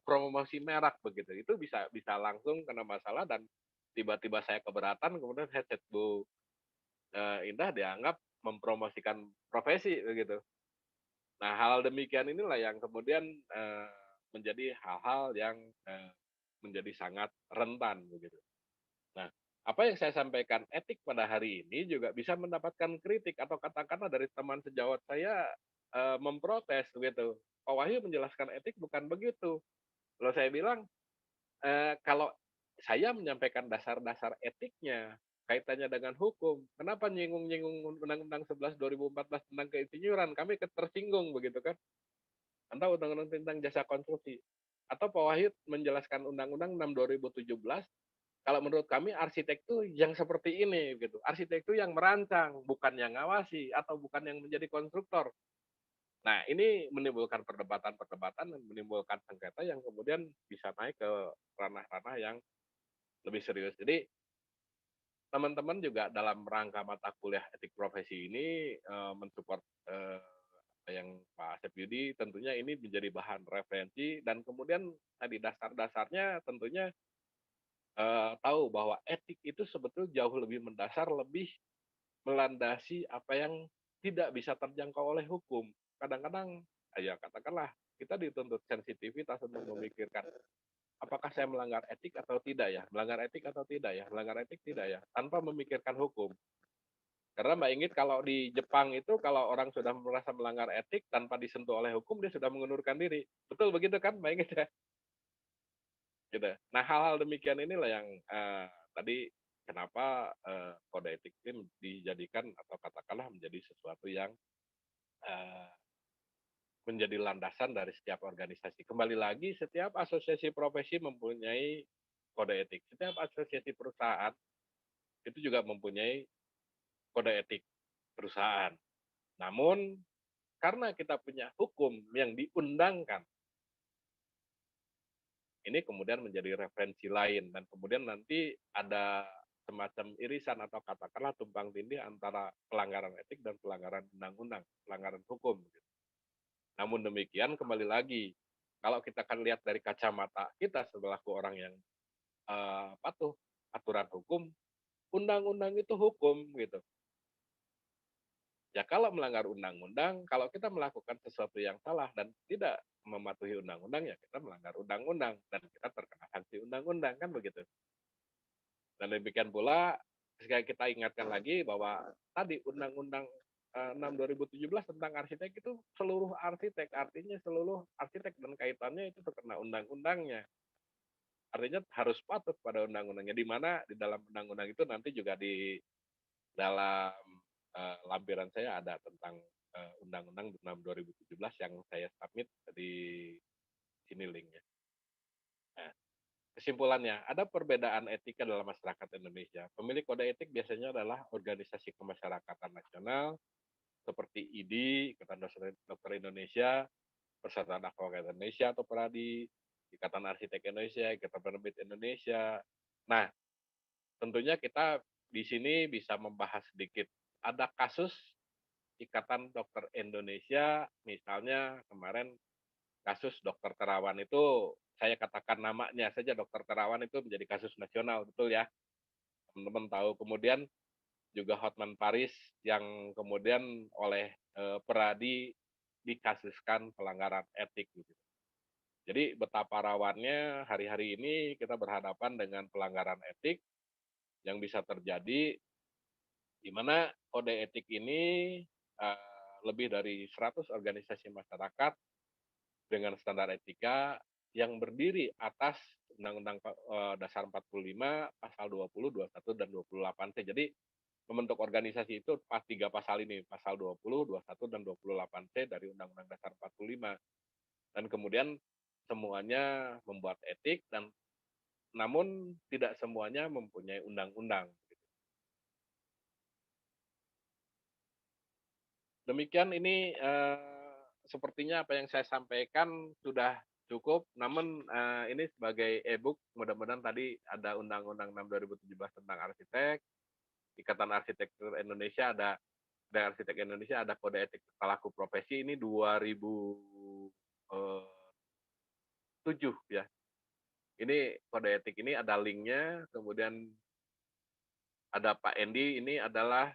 promosi merek begitu, itu bisa bisa langsung kena masalah dan tiba-tiba saya keberatan, kemudian headset Bu, Indah dianggap mempromosikan profesi begitu. Nah, hal demikian inilah yang kemudian, menjadi hal-hal yang, menjadi sangat rentan begitu. Nah, apa yang saya sampaikan etik pada hari ini juga bisa mendapatkan kritik atau katakanlah dari teman sejawat saya, memprotes begitu. Pak Wahyu menjelaskan etik bukan begitu. Lalu saya bilang, kalau saya menyampaikan dasar-dasar etiknya, kaitannya dengan hukum, kenapa nyinggung-nyinggung Undang-Undang 11 2014 tentang keinsinyuran, kami tersinggung begitu kan, atau Undang-Undang tentang jasa konstruksi. Atau Pak Wahyu menjelaskan Undang-Undang 6 2017, kalau menurut kami arsitek itu yang seperti ini gitu. Arsitek itu yang merancang, bukan yang ngawasi atau bukan yang menjadi konstruktor. Nah, ini menimbulkan perdebatan-perdebatan dan menimbulkan sengketa yang kemudian bisa naik ke ranah-ranah yang lebih serius. Jadi teman-teman juga dalam rangka mata kuliah etik profesi ini mensupport apa yang Pak Asep Yudi, tentunya ini menjadi bahan referensi dan kemudian tadi dasar-dasarnya tentunya tahu bahwa etik itu sebetulnya jauh lebih mendasar, lebih melandasi apa yang tidak bisa terjangkau oleh hukum. Kadang-kadang, ya katakanlah kita dituntut sensitivitas untuk memikirkan, apakah saya melanggar etik atau tidak ya? Melanggar etik atau tidak ya? Melanggar etik tidak ya? Tanpa memikirkan hukum. Karena Mbak Inggit kalau di Jepang itu kalau orang sudah merasa melanggar etik tanpa disentuh oleh hukum, dia sudah mengundurkan diri. Betul begitu kan Mbak Inggit ya? Gitu. Nah, hal-hal demikian inilah yang, tadi kenapa, kode etik ini dijadikan atau katakanlah menjadi sesuatu yang, eee, menjadi landasan dari setiap organisasi. Kembali lagi setiap asosiasi profesi mempunyai kode etik, setiap asosiasi perusahaan itu juga mempunyai kode etik perusahaan. Namun karena kita punya hukum yang diundangkan, ini kemudian menjadi referensi lain dan kemudian nanti ada semacam irisan atau katakanlah tumpang tindih antara pelanggaran etik dan pelanggaran undang-undang, pelanggaran hukum. Gitu. Namun demikian kembali lagi, kalau kita kan lihat dari kacamata kita selaku orang yang patuh aturan hukum, undang-undang itu hukum gitu. Ya kalau melanggar undang-undang, kalau kita melakukan sesuatu yang salah dan tidak mematuhi undang-undang, ya kita melanggar undang-undang dan kita terkena sanksi undang-undang kan begitu. Dan demikian pula jika kita ingatkan lagi bahwa tadi Undang-Undang 6 2017 tentang arsitek itu seluruh arsitek, artinya seluruh arsitek dan kaitannya itu terkena undang-undangnya. Artinya harus patuh pada undang-undangnya, di mana di dalam undang-undang itu nanti juga di dalam lampiran saya ada tentang Undang-Undang 6 2017 yang saya submit di sini linknya. Nah, kesimpulannya, ada perbedaan etika dalam masyarakat Indonesia. Pemilik kode etik biasanya adalah organisasi kemasyarakatan nasional seperti IDI, Ikatan Dokter Indonesia, Persatuan Advokat Indonesia atau PERADI, Ikatan Arsitek Indonesia, Ikatan Penerbit Indonesia. Nah, tentunya kita di sini bisa membahas sedikit. Ada kasus Ikatan Dokter Indonesia, misalnya kemarin kasus Dokter Terawan itu, saya katakan namanya saja, Dokter Terawan itu menjadi kasus nasional, betul ya? Teman-teman tahu. Kemudian juga Hotman Paris yang kemudian oleh Peradi dikasuskan pelanggaran etik. Gitu. Jadi betapa rawannya hari-hari ini kita berhadapan dengan pelanggaran etik yang bisa terjadi, di mana kode etik ini lebih dari 100 organisasi masyarakat dengan standar etika yang berdiri atas Undang-Undang Dasar 45, Pasal 20, 21, dan 28C. Jadi membentuk organisasi itu pas 3 pasal ini, Pasal 20, 21, dan 28C dari Undang-Undang Dasar 45. Dan kemudian semuanya membuat etik, dan namun tidak semuanya mempunyai undang-undang. Demikian ini sepertinya apa yang saya sampaikan sudah cukup, namun ini sebagai e-book, mudah-mudahan tadi ada Undang-Undang 6 2017 tentang arsitek, Ikatan Arsitektur Indonesia ada, dan Arsitek Indonesia ada kode etik pelaku profesi ini 2007 ya. Ini kode etik ini ada linknya, kemudian ada Pak Endi, ini adalah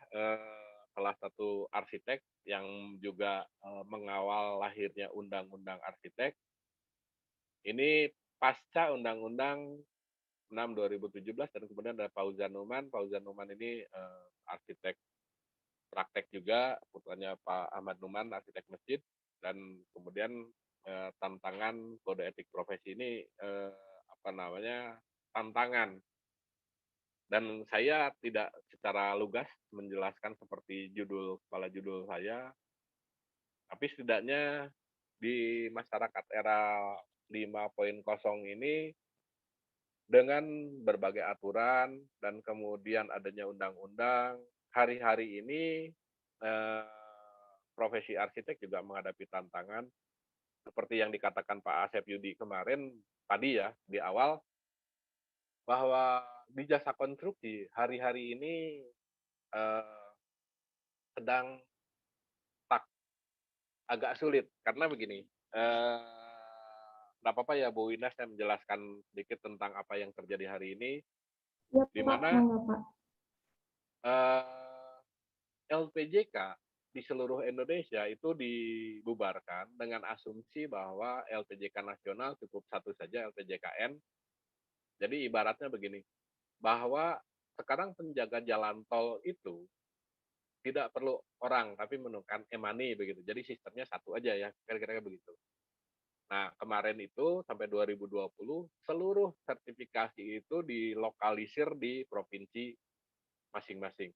salah satu arsitek yang juga mengawal lahirnya Undang-Undang Arsitek. Ini pasca Undang-Undang 6 2017, dan kemudian ada Fauzan Numan. Fauzan Numan ini arsitek praktek juga, putranya Pak Ahmad Numan, arsitek masjid, dan kemudian tantangan kode etik profesi ini tantangan. Dan saya tidak secara lugas menjelaskan seperti kepala judul saya, tapi setidaknya di masyarakat era 5.0 ini dengan berbagai aturan dan kemudian adanya undang-undang, hari-hari ini eh, profesi arsitek juga menghadapi tantangan seperti yang dikatakan Pak Asep Yudi kemarin tadi ya di awal, bahwa di jasa konstruksi hari-hari ini eh, sedang tak agak sulit karena begini. Nggak apa-apa ya Bu Wina, saya menjelaskan sedikit tentang apa yang terjadi hari ini, Iya, di Pak. mana Monggo, Pak. LPJK di seluruh Indonesia itu dibubarkan dengan asumsi bahwa LPJK nasional cukup satu saja, LPJKN. Jadi ibaratnya begini, bahwa sekarang penjaga jalan tol itu tidak perlu orang, tapi menemukan e-money begitu. Jadi sistemnya satu aja ya, kira-kira begitu. Nah, kemarin itu sampai 2020, seluruh sertifikasi itu dilokalisir di provinsi masing-masing.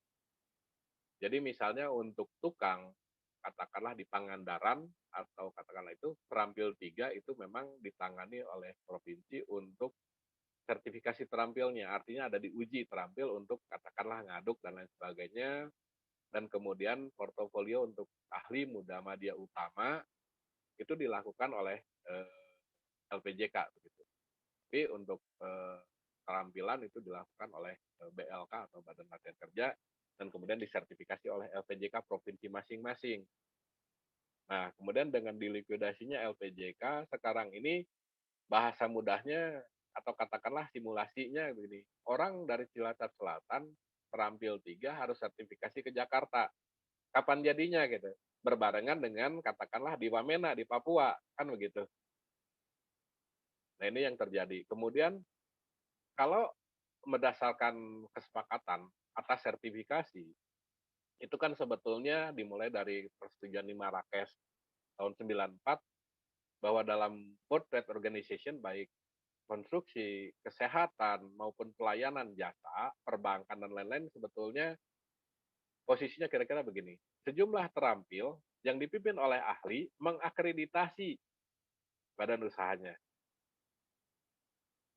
Jadi misalnya untuk tukang, katakanlah di Pangandaran, atau katakanlah itu terampil 3 itu memang ditangani oleh provinsi untuk sertifikasi terampilnya. Artinya ada diuji terampil untuk katakanlah ngaduk dan lain sebagainya. Dan kemudian portofolio untuk ahli muda media utama itu dilakukan oleh LPJK begitu. Tapi untuk keterampilan itu dilakukan oleh BLK atau Badan Latihan Kerja dan kemudian disertifikasi oleh LPJK provinsi masing-masing. Nah, kemudian dengan dilikuidasinya LPJK, sekarang ini bahasa mudahnya atau katakanlah simulasinya begini. Orang dari Cilacap Selatan terampil 3 harus sertifikasi ke Jakarta. Kapan jadinya gitu? Berbarengan dengan katakanlah di Wamena di Papua, kan begitu. Nah, ini yang terjadi. Kemudian kalau berdasarkan kesepakatan atas sertifikasi, itu kan sebetulnya dimulai dari persetujuan di Marrakesh tahun 94 bahwa dalam World Trade Organization baik konstruksi, kesehatan maupun pelayanan jasa, perbankan dan lain-lain sebetulnya posisinya kira-kira begini. Sejumlah terampil yang dipimpin oleh ahli mengakreditasi badan usahanya.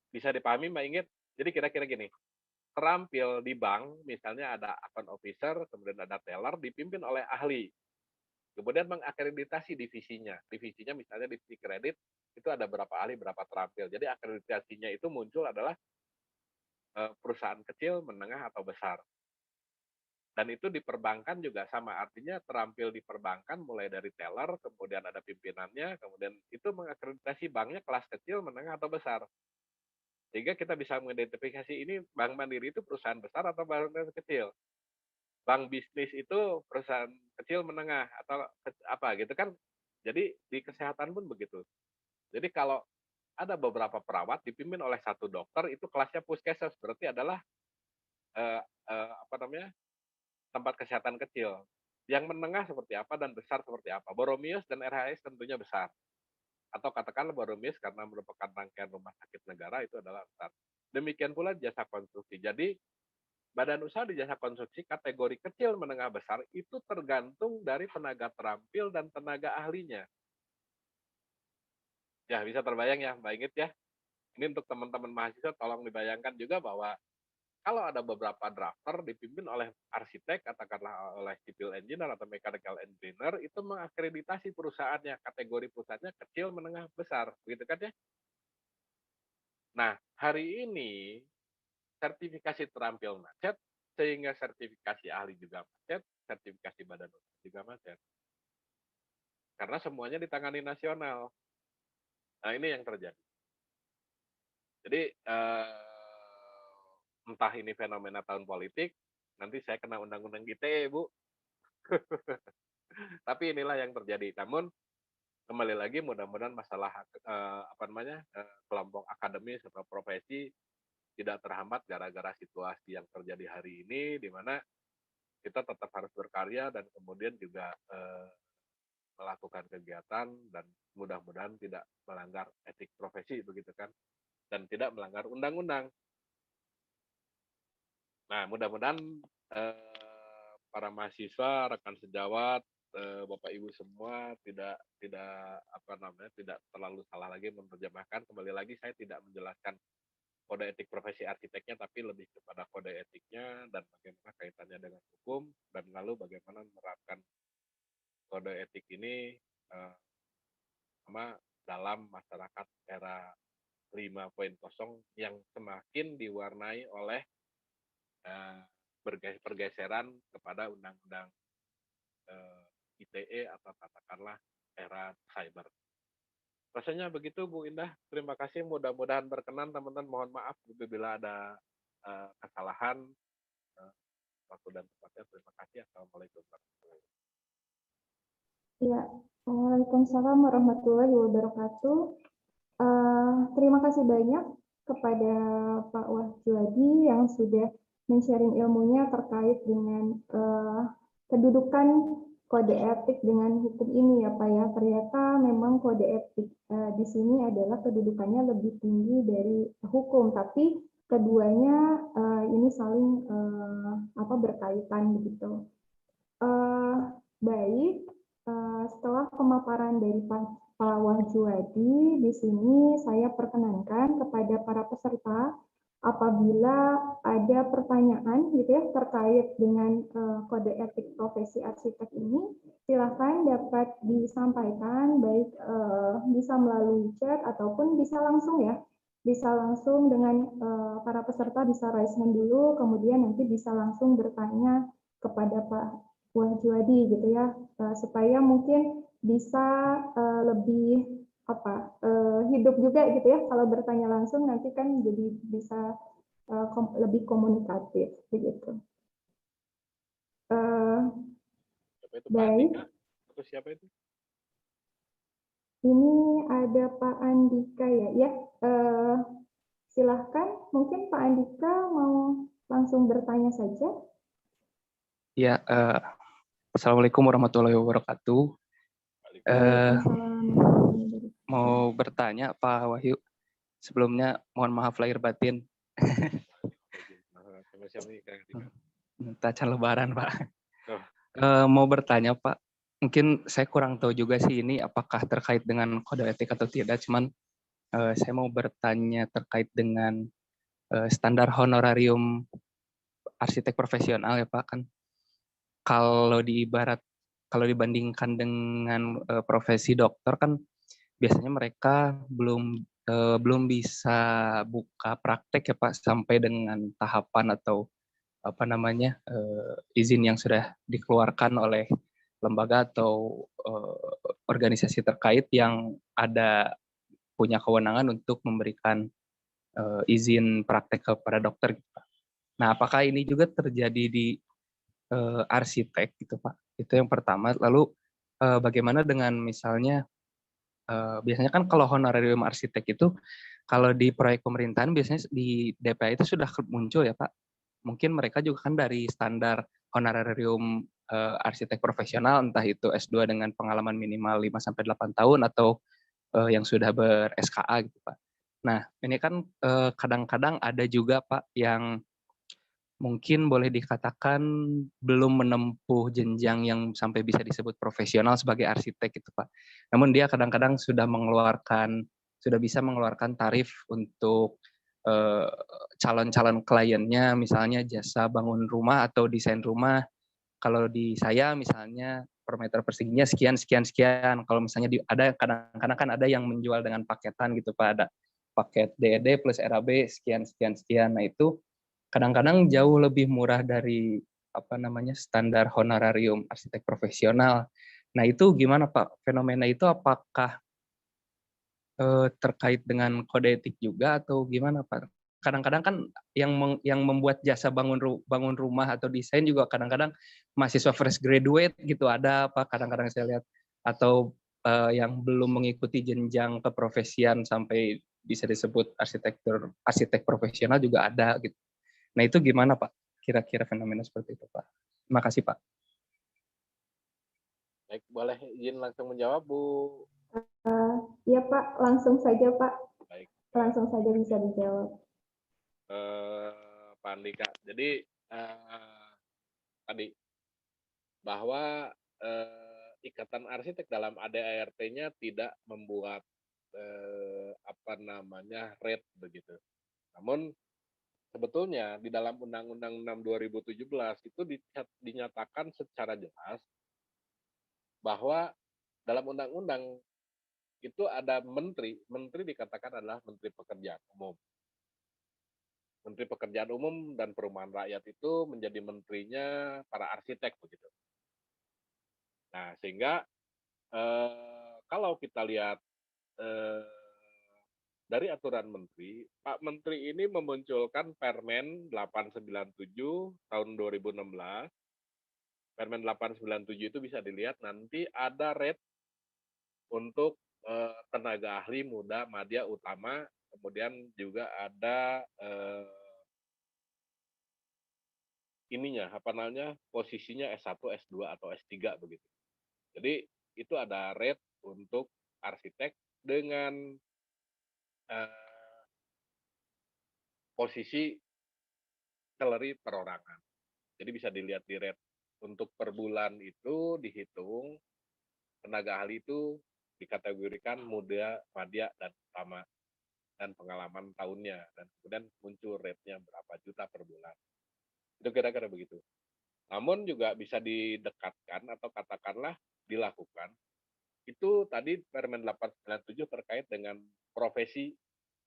Bisa dipahami Mbak Inggit? Jadi kira-kira gini, terampil di bank, misalnya ada account officer, kemudian ada teller, dipimpin oleh ahli. Kemudian mengakreditasi divisinya. Divisinya misalnya divisi kredit, itu ada berapa ahli, berapa terampil. Jadi akreditasinya itu muncul adalah perusahaan kecil, menengah, atau besar. Dan itu di perbankan juga sama, artinya terampil di perbankan mulai dari teller, kemudian ada pimpinannya, kemudian itu mengakreditasi banknya kelas kecil, menengah, atau besar. Sehingga kita bisa mengidentifikasi ini Bank Mandiri itu perusahaan besar atau bank kecil. Bank bisnis itu perusahaan kecil, menengah, atau apa gitu kan. Jadi di kesehatan pun begitu. Jadi kalau ada beberapa perawat dipimpin oleh satu dokter, itu kelasnya puskesmas, berarti adalah apa namanya, tempat kesehatan kecil. Yang menengah seperti apa dan besar seperti apa. Boromius dan RHS tentunya besar. Atau katakanlah Boromius karena merupakan rangkaian rumah sakit negara itu adalah besar. Demikian pula jasa konstruksi. Jadi badan usaha di jasa konstruksi kategori kecil, menengah, besar itu tergantung dari tenaga terampil dan tenaga ahlinya. Ya, bisa terbayang ya Mbak Inggit ya. Ini untuk teman-teman mahasiswa tolong dibayangkan juga bahwa kalau ada beberapa drafter dipimpin oleh arsitek, katakanlah oleh civil engineer atau mechanical engineer, itu mengakreditasi perusahaannya, kategori perusahaannya kecil, menengah, besar, begitu kan ya? Nah, hari ini sertifikasi terampil macet, sehingga sertifikasi ahli juga macet, sertifikasi badan usaha juga macet. Karena semuanya ditangani nasional. Nah, ini yang terjadi. Jadi, entah ini fenomena tahun politik, nanti saya kena undang-undang ITE, Bu. Tapi inilah yang terjadi. Namun kembali lagi mudah-mudahan masalah kelompok akademis atau profesi tidak terhambat gara-gara situasi yang terjadi hari ini, di mana kita tetap harus berkarya dan kemudian juga melakukan kegiatan dan mudah-mudahan tidak melanggar etik profesi begitu kan, dan tidak melanggar undang-undang. Nah, mudah-mudahan para mahasiswa, rekan sejawat, Bapak Ibu semua tidak tidak terlalu salah lagi menerjemahkan. Kembali lagi saya tidak menjelaskan kode etik profesi arsiteknya, tapi lebih kepada kode etiknya dan bagaimana kaitannya dengan hukum dan lalu bagaimana menerapkan kode etik ini sama dalam masyarakat era 5.0 yang semakin diwarnai oleh pergeseran kepada undang-undang ITE atau katakanlah era cyber. Rasanya begitu Bu Indah. Terima kasih. Mudah-mudahan berkenan teman-teman. Mohon maaf bila ada kesalahan waktu dan tempatnya. Terima kasih. Assalamualaikum warahmatullahi wabarakatuh. Ya, Waalaikumsalam warahmatullahi wabarakatuh. Terima kasih banyak kepada Pak Wahyudi yang sudah men-sharing ilmunya terkait dengan kedudukan kode etik dengan hukum ini ya Pak ya. Ternyata memang kode etik di sini adalah kedudukannya lebih tinggi dari hukum, tapi keduanya ini saling berkaitan begitu. Baik, setelah pemaparan dari Pak Wahyudi, di sini saya perkenankan kepada para peserta apabila ada pertanyaan gitu ya terkait dengan kode etik profesi arsitek ini, silakan dapat disampaikan baik bisa melalui chat ataupun bisa langsung ya bisa langsung dengan para peserta bisa raise hand dulu, kemudian nanti bisa langsung bertanya kepada Pak Wahjuadi gitu ya, supaya mungkin bisa lebih hidup juga gitu ya, kalau bertanya langsung nanti kan jadi bisa lebih komunikatif begitu. Siapa itu, Pak Baik, Andika? Atau siapa itu? ini ada Pak Andika ya. Ya, silahkan. Mungkin Pak Andika mau langsung bertanya saja. Ya, Assalamualaikum warahmatullahi wabarakatuh. Waalaikumsalam warahmatullahi wabarakatuh. Mau bertanya Pak Wahyu, sebelumnya mohon maaf lahir batin. Tacan lebaran Pak. Mau bertanya Pak, mungkin saya kurang tahu juga sih ini apakah terkait dengan kode etik atau tidak, cuman saya mau bertanya terkait dengan standar honorarium arsitek profesional ya Pak. Kan kalau dibandingkan dengan profesi dokter kan biasanya mereka belum bisa buka praktek ya Pak sampai dengan tahapan atau izin yang sudah dikeluarkan oleh lembaga atau organisasi terkait yang ada punya kewenangan untuk memberikan izin praktek kepada dokter gitu Pak. Nah, apakah ini juga terjadi di arsitek gitu Pak? Itu yang pertama. Lalu bagaimana dengan misalnya biasanya kan kalau honorarium arsitek itu kalau di proyek pemerintahan biasanya di DPA itu sudah muncul ya Pak. Mungkin mereka juga kan dari standar honorarium arsitek profesional entah itu S2 dengan pengalaman minimal 5 sampai 8 tahun atau yang sudah ber-SKA gitu Pak. Nah, ini kan kadang-kadang ada juga Pak yang mungkin boleh dikatakan belum menempuh jenjang yang sampai bisa disebut profesional sebagai arsitek gitu Pak. Namun dia kadang-kadang sudah bisa mengeluarkan tarif untuk calon-calon kliennya, misalnya jasa bangun rumah atau desain rumah. Kalau di saya misalnya per meter perseginya sekian sekian sekian. Kalau misalnya ada kadang-kadang kan ada yang menjual dengan paketan gitu Pak, ada paket DED plus RAB sekian sekian sekian. Nah itu kadang-kadang jauh lebih murah dari standar honorarium arsitek profesional. Nah itu gimana Pak? Fenomena itu apakah terkait dengan kode etik juga atau gimana Pak? Kadang-kadang kan yang membuat jasa bangun rumah atau desain juga kadang-kadang mahasiswa fresh graduate gitu ada Pak, kadang-kadang saya lihat, atau yang belum mengikuti jenjang keprofesian sampai bisa disebut arsitek profesional juga ada gitu. Nah itu gimana Pak? Kira-kira fenomena seperti itu Pak. Terima kasih Pak. Baik, boleh izin langsung menjawab Bu? Ya Pak, langsung saja Pak. Baik. Langsung saja bisa dijawab. Pak Andika, jadi tadi bahwa Ikatan Arsitek dalam ADART-nya tidak membuat rate begitu. Namun sebetulnya di dalam Undang-Undang 6 2017 itu dinyatakan secara jelas bahwa dalam undang-undang itu ada menteri dikatakan adalah Menteri Pekerjaan Umum. Menteri Pekerjaan Umum dan Perumahan Rakyat itu menjadi menterinya para arsitek begitu. Nah, sehingga kalau kita lihat dari aturan menteri, Pak Menteri ini memunculkan Permen 897 tahun 2016. Permen 897 itu bisa dilihat nanti ada rate untuk tenaga ahli muda, madya, utama, kemudian juga ada posisinya S1, S2 atau S3 begitu. Jadi itu ada rate untuk arsitek dengan posisi salary perorangan. Jadi bisa dilihat di rate untuk per bulan itu dihitung tenaga ahli itu dikategorikan muda, madya, dan utama dan pengalaman tahunnya dan kemudian muncul rate-nya berapa juta per bulan. Itu kira-kira begitu. Namun juga bisa didekatkan atau katakanlah dilakukan itu tadi Permen 897 terkait dengan profesi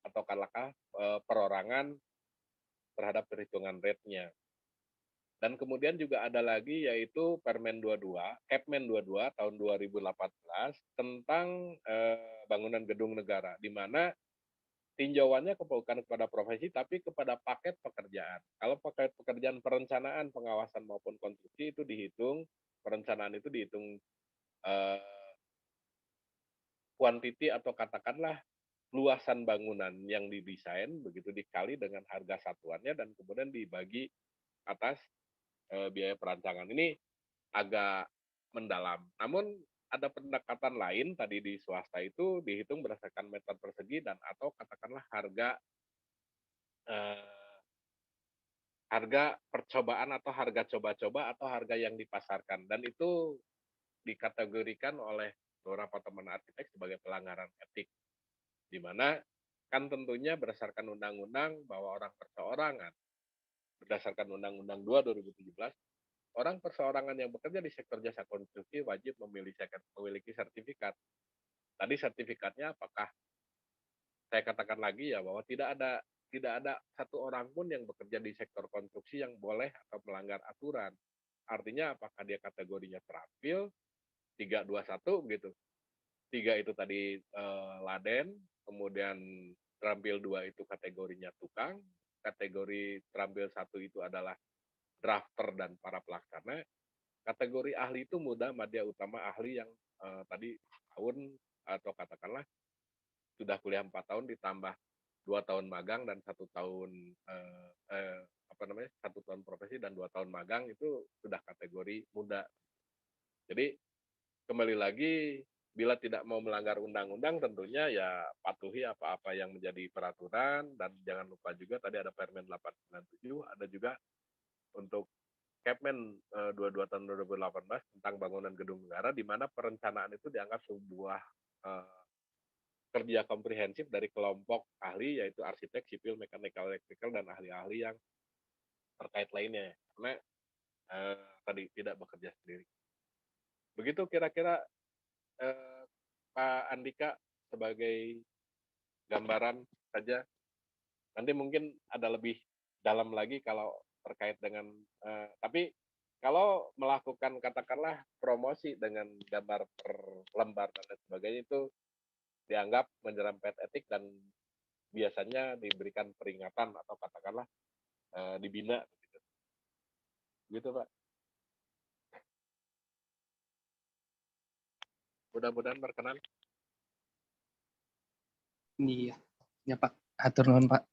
atau katakanlah perorangan terhadap perhitungan rate-nya. Dan kemudian juga ada lagi yaitu Permen 22, Kepmen 22 tahun 2018 tentang bangunan gedung negara, di mana tinjauannya bukan kepada profesi tapi kepada paket pekerjaan. Kalau paket pekerjaan perencanaan, pengawasan maupun konstruksi itu dihitung, perencanaan itu dihitung kuantiti atau katakanlah luasan bangunan yang didesain begitu dikali dengan harga satuannya dan kemudian dibagi atas biaya perancangan. Ini agak mendalam. Namun ada pendekatan lain tadi di swasta itu dihitung berdasarkan meter persegi dan atau katakanlah eh, harga percobaan atau harga coba-coba atau harga yang dipasarkan, dan itu dikategorikan oleh beberapa teman arsitek sebagai pelanggaran etik, di mana kan tentunya berdasarkan undang-undang bahwa orang perseorangan berdasarkan Undang-Undang 2 2017, orang perseorangan yang bekerja di sektor jasa konstruksi wajib memiliki sertifikat. Tadi sertifikatnya apakah saya katakan lagi ya bahwa tidak ada satu orang pun yang bekerja di sektor konstruksi yang boleh atau melanggar aturan. Artinya apakah dia kategorinya terampil 321 gitu. 3 itu tadi laden, kemudian terampil 2 itu kategorinya tukang, kategori terampil 1 itu adalah drafter dan para pelaksana. Kategori ahli itu muda, madya, utama, ahli yang tadi tahun atau katakanlah sudah kuliah 4 tahun ditambah 2 tahun magang dan 1 tahun apa namanya 1 tahun profesi dan 2 tahun magang, itu sudah kategori muda. Jadi kembali lagi, bila tidak mau melanggar undang-undang tentunya ya patuhi apa-apa yang menjadi peraturan, dan jangan lupa juga tadi ada Permen 897, ada juga untuk Kepmen 22 tahun 2018 tentang bangunan gedung negara, di mana perencanaan itu dianggap sebuah kerja komprehensif dari kelompok ahli, yaitu arsitek, sipil, mekanikal, elektrikal, dan ahli-ahli yang terkait lainnya. Karena tadi tidak bekerja sendiri. Begitu kira-kira Pak Andika sebagai gambaran saja. Nanti mungkin ada lebih dalam lagi kalau terkait dengan tapi kalau melakukan katakanlah promosi dengan gambar per lembar dan lain sebagainya, itu dianggap menyerempet etik dan biasanya diberikan peringatan atau katakanlah dibina gitu. Gitu Pak. Mudah-mudahan berkenan. Iya, ya Pak. Atur nuhun Pak.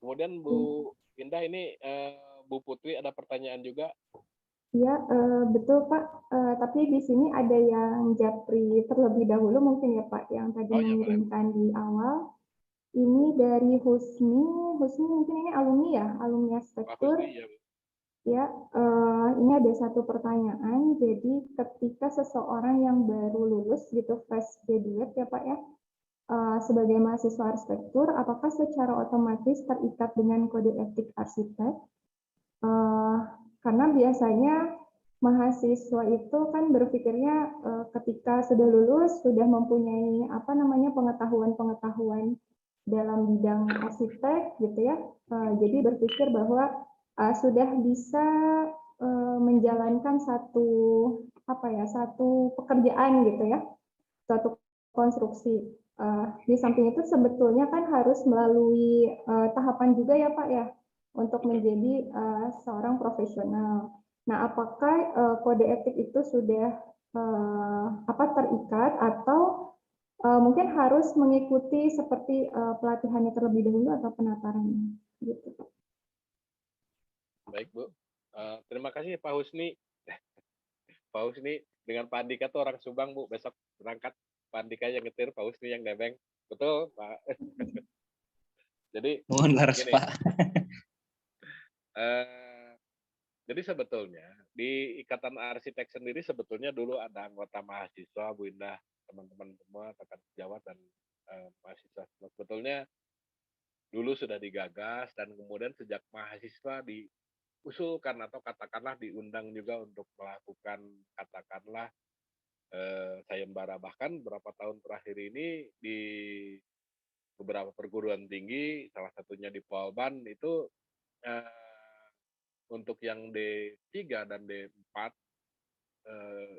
Kemudian Bu Indah ini Bu Putri ada pertanyaan juga. Iya, betul Pak. Tapi di sini ada yang japri terlebih dahulu mungkin ya Pak, yang tadi Oh ya boleh. mengirimkan di awal. Ini dari Husni. Husni mungkin ini alumni ya, alumni Pak arsitektur. Husni ya. Ya, ini ada satu pertanyaan. Jadi ketika seseorang yang baru lulus gitu, fresh graduate ya Pak ya, sebagai mahasiswa arsitektur, apakah secara otomatis terikat dengan kode etik arsitek? Karena biasanya mahasiswa itu kan berpikirnya ketika sudah lulus sudah mempunyai apa namanya pengetahuan dalam bidang arsitek gitu ya. Jadi berpikir bahwa sudah bisa menjalankan satu pekerjaan gitu ya, suatu konstruksi. Di samping itu sebetulnya kan harus melalui tahapan juga ya Pak ya untuk menjadi seorang profesional. Nah, apakah kode etik itu sudah terikat atau mungkin harus mengikuti seperti pelatihannya terlebih dahulu atau penatarannya gitu. Baik Bu. Terima kasih Pak Husni. Pak Husni dengan Pak Andika tuh orang Subang Bu, besok berangkat Pak Andika yang ngetir, Pak Husni yang nebeng. Betul Pak. Jadi Nuhun laras gini, Pak. jadi sebetulnya di Ikatan Arsitek sendiri sebetulnya dulu ada anggota mahasiswa Bu Indah, teman-teman semua, rekan sejawat dan mahasiswa. Sebetulnya dulu sudah digagas dan kemudian sejak mahasiswa diusulkan atau katakanlah diundang juga untuk melakukan katakanlah sayembara. Bahkan beberapa tahun terakhir ini di beberapa perguruan tinggi, salah satunya di Polban itu untuk yang D3 dan D4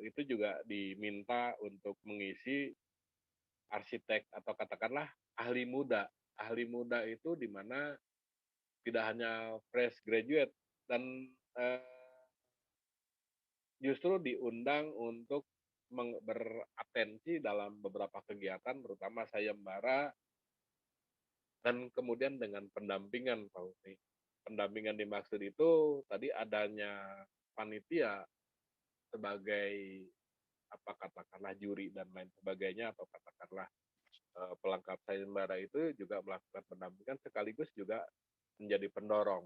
itu juga diminta untuk mengisi arsitek atau katakanlah ahli muda. Ahli muda itu di mana tidak hanya fresh graduate dan justru diundang untuk beratensi dalam beberapa kegiatan, terutama sayembara, dan kemudian dengan pendampingan, Pak Husni. Pendampingan dimaksud itu tadi adanya panitia sebagai apa katakanlah juri dan lain sebagainya, atau katakanlah pelengkap sayembara itu juga melakukan pendampingan sekaligus juga menjadi pendorong.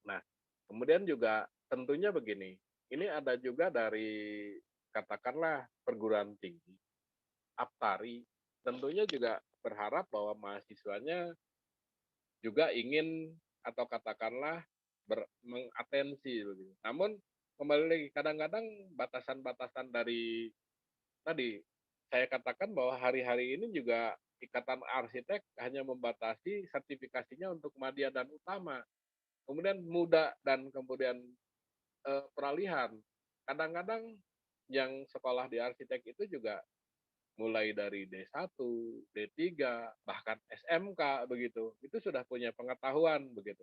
Nah, kemudian juga tentunya begini, ini ada juga dari katakanlah perguruan tinggi, Aptari, tentunya juga berharap bahwa mahasiswanya juga ingin atau katakanlah mengatensi. Namun kembali lagi, kadang-kadang batasan-batasan dari tadi, saya katakan bahwa hari-hari ini juga Ikatan Arsitek hanya membatasi sertifikasinya untuk madya dan utama. Kemudian muda dan kemudian peralihan. Kadang-kadang yang sekolah di arsitek itu juga mulai dari D1, D3, bahkan SMK begitu. Itu sudah punya pengetahuan begitu.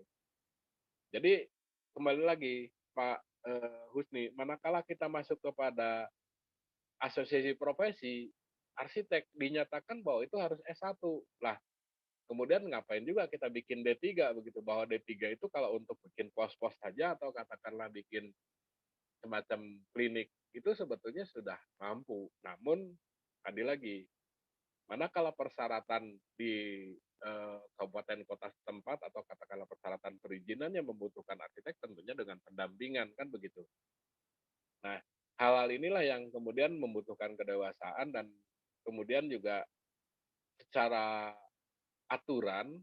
Jadi kembali lagi Pak Husni, manakala kita masuk kepada asosiasi profesi, arsitek dinyatakan bahwa itu harus S1. Lah, kemudian ngapain juga kita bikin D3 begitu, bahwa D3 itu kalau untuk bikin pos-pos saja atau katakanlah bikin semacam klinik itu sebetulnya sudah mampu. Namun tadi lagi, manakala persyaratan di kabupaten kota setempat atau katakanlah persyaratan perizinan yang membutuhkan arsitek tentunya dengan pendampingan kan begitu. Nah, hal-hal inilah yang kemudian membutuhkan kedewasaan dan kemudian juga secara aturan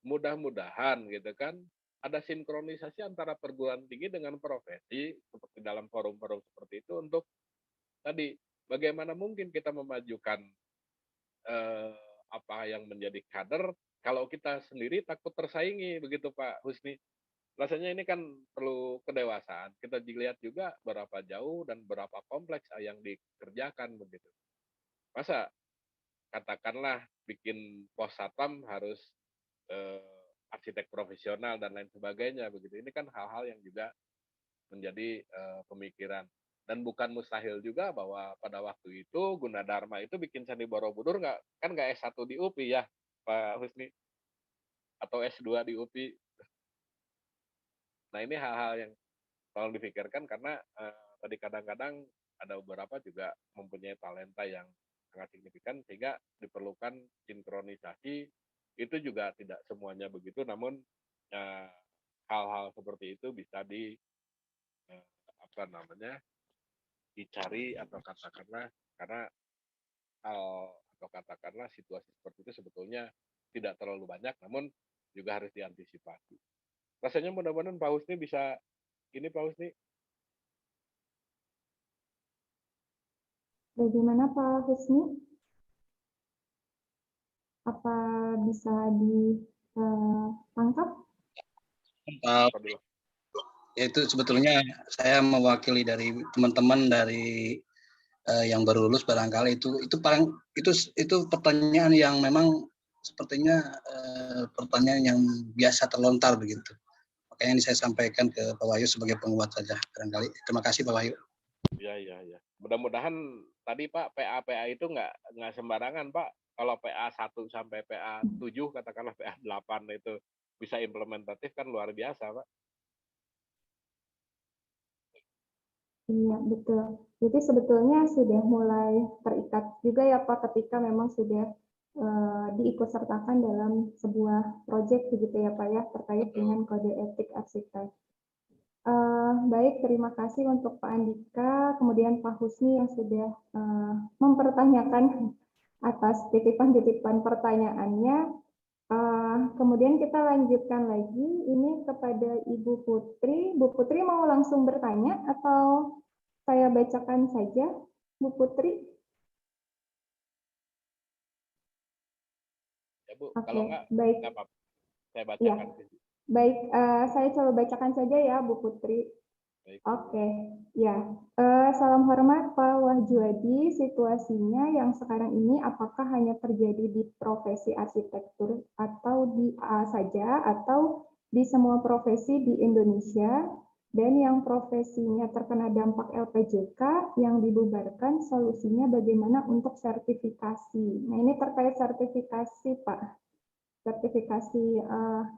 mudah-mudahan gitu kan ada sinkronisasi antara perguruan tinggi dengan profesi seperti dalam forum-forum seperti itu untuk tadi bagaimana mungkin kita memajukan apa yang menjadi kader kalau kita sendiri takut tersaingi begitu Pak Husni. Rasanya ini kan perlu kedewasaan. Kita dilihat juga berapa jauh dan berapa kompleks yang dikerjakan begitu. Masa katakanlah bikin pos satpam harus arsitek profesional dan lain sebagainya begitu. Ini kan hal-hal yang juga menjadi pemikiran. Dan bukan mustahil juga bahwa pada waktu itu Gunadarma itu bikin Candi Borobudur nggak S1 di UPI ya Pak Husni atau S2 di UPI. Nah ini hal-hal yang tolong dipikirkan karena tadi kadang-kadang ada beberapa juga mempunyai talenta yang sangat signifikan sehingga diperlukan sinkronisasi. Itu juga tidak semuanya begitu, namun hal-hal seperti itu bisa apa namanya dicari atau katakanlah karena hal atau katakanlah situasi seperti itu sebetulnya tidak terlalu banyak, namun juga harus diantisipasi. Rasanya mudah-mudahan Pak Husni bisa ini Pak Husni. Bagaimana Pak Husni? Apa bisa ditangkap? Itu sebetulnya saya mewakili dari teman-teman dari yang baru lulus barangkali itu pertanyaan yang memang sepertinya pertanyaan yang biasa terlontar begitu. Makanya ini saya sampaikan ke Pak Wahyu sebagai penguat saja barangkali. Terima kasih Pak Wahyu. Iya. Mudah-mudahan tadi Pak PA itu nggak sembarangan Pak. Kalau PA 1 sampai PA 7 katakanlah PA 8 itu bisa implementatif kan luar biasa Pak. Iya, betul. Jadi sebetulnya sudah mulai terikat juga ya Pak ketika memang sudah diikutsertakan dalam sebuah proyek begitu ya Pak ya terkait dengan kode etik arsitek. Baik, terima kasih untuk Pak Andika, kemudian Pak Husni yang sudah mempertanyakan atas titipan-titipan pertanyaannya. Kemudian kita lanjutkan lagi ini kepada Ibu Putri. Bu Putri mau langsung bertanya atau saya bacakan saja? Bu Putri? Ya Bu, Oke, kalau nggak baik. apa-apa. Saya Ya, bacakan. baik. Saya coba bacakan saja ya, Bu Putri. Baik, Bu. Oke, ya. Salam hormat Pak Wahjuadi. Situasinya yang sekarang ini apakah hanya terjadi di profesi arsitektur atau di AA saja atau di semua profesi di Indonesia? Dan yang profesinya terkena dampak LPJK yang dibubarkan, solusinya bagaimana untuk sertifikasi? Nah, ini terkait sertifikasi, Pak. Sertifikasi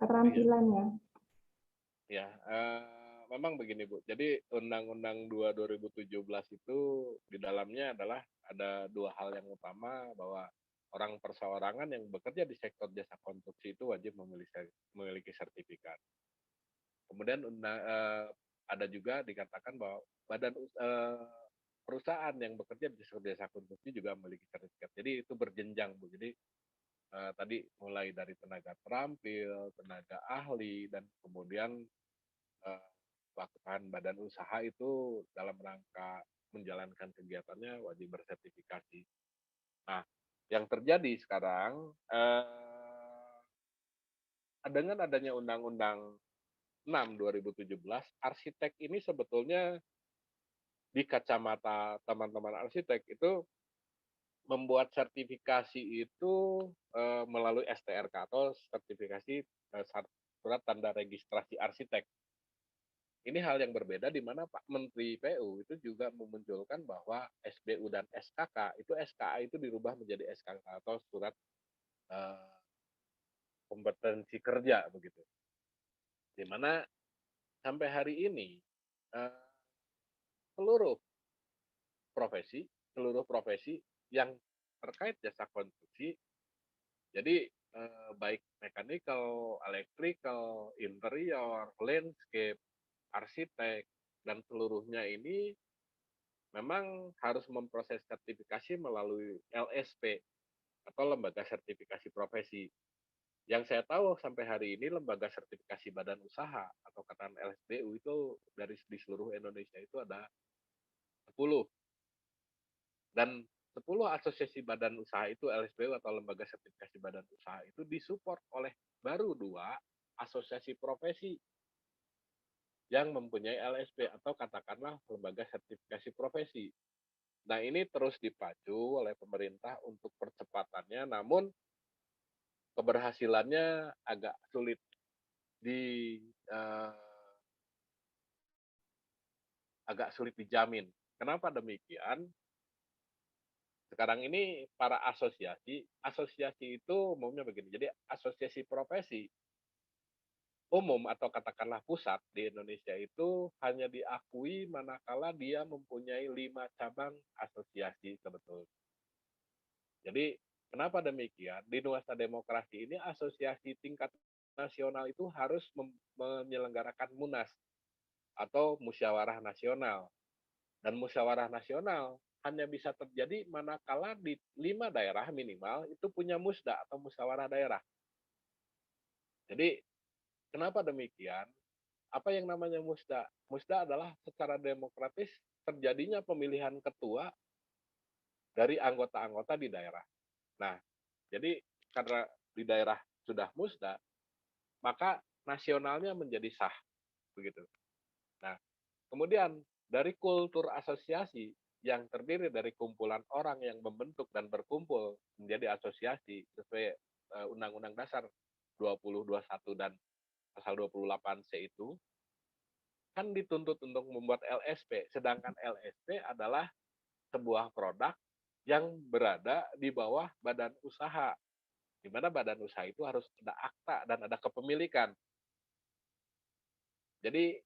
keterampilannya. Ya, memang begini Bu. Jadi Undang-Undang 2 2017 itu di dalamnya adalah ada dua hal yang utama, bahwa orang perseorangan yang bekerja di sektor jasa konstruksi itu wajib memiliki sertifikat. Kemudian ada juga dikatakan bahwa perusahaan yang bekerja di sektor jasa konstruksi juga memiliki sertifikat. Jadi itu berjenjang Bu. Jadi tadi mulai dari tenaga terampil, tenaga ahli, dan kemudian pelaksanaan badan usaha itu dalam rangka menjalankan kegiatannya wajib bersertifikasi. Nah, yang terjadi sekarang dengan adanya Undang-Undang 6 2017, arsitek ini sebetulnya di kacamata teman-teman arsitek itu membuat sertifikasi itu melalui STRK atau sertifikasi surat tanda registrasi arsitek. Ini hal yang berbeda di mana Pak Menteri PU itu juga memunculkan bahwa SBU dan SKK itu SKA itu dirubah menjadi SKK atau surat kompetensi kerja begitu. Di mana sampai hari ini seluruh profesi yang terkait jasa konstruksi, jadi baik mechanical, electrical, interior, landscape, arsitek, dan seluruhnya ini memang harus memproses sertifikasi melalui LSP atau lembaga sertifikasi profesi. Yang saya tahu sampai hari ini lembaga sertifikasi badan usaha atau katakan LSBU itu di seluruh Indonesia itu ada 10. Dan 10 asosiasi badan usaha itu LSBU atau lembaga sertifikasi badan usaha itu disupport oleh baru 2 asosiasi profesi yang mempunyai LSP atau katakanlah lembaga sertifikasi profesi. Nah, ini terus dipacu oleh pemerintah untuk percepatannya, namun keberhasilannya agak sulit dijamin. Kenapa demikian? Sekarang ini para asosiasi itu umumnya begini. Jadi asosiasi profesi umum atau katakanlah pusat di Indonesia itu hanya diakui manakala dia mempunyai 5 cabang asosiasi sebetulnya. Jadi kenapa demikian? Di nuansa demokrasi ini asosiasi tingkat nasional itu harus menyelenggarakan munas atau musyawarah nasional. Dan musyawarah nasional hanya bisa terjadi manakala di 5 daerah minimal itu punya musda atau musyawarah daerah. Jadi kenapa demikian? Apa yang namanya musda? Musda adalah secara demokratis terjadinya pemilihan ketua dari anggota-anggota di daerah. Nah, jadi karena di daerah sudah musda, maka nasionalnya menjadi sah, begitu. Nah, kemudian dari kultur asosiasi yang terdiri dari kumpulan orang yang membentuk dan berkumpul menjadi asosiasi sesuai Undang-Undang Dasar 2021 dan pasal 28C itu, kan dituntut untuk membuat LSP, sedangkan LSP adalah sebuah produk yang berada di bawah badan usaha, di mana badan usaha itu harus ada akta dan ada kepemilikan. Jadi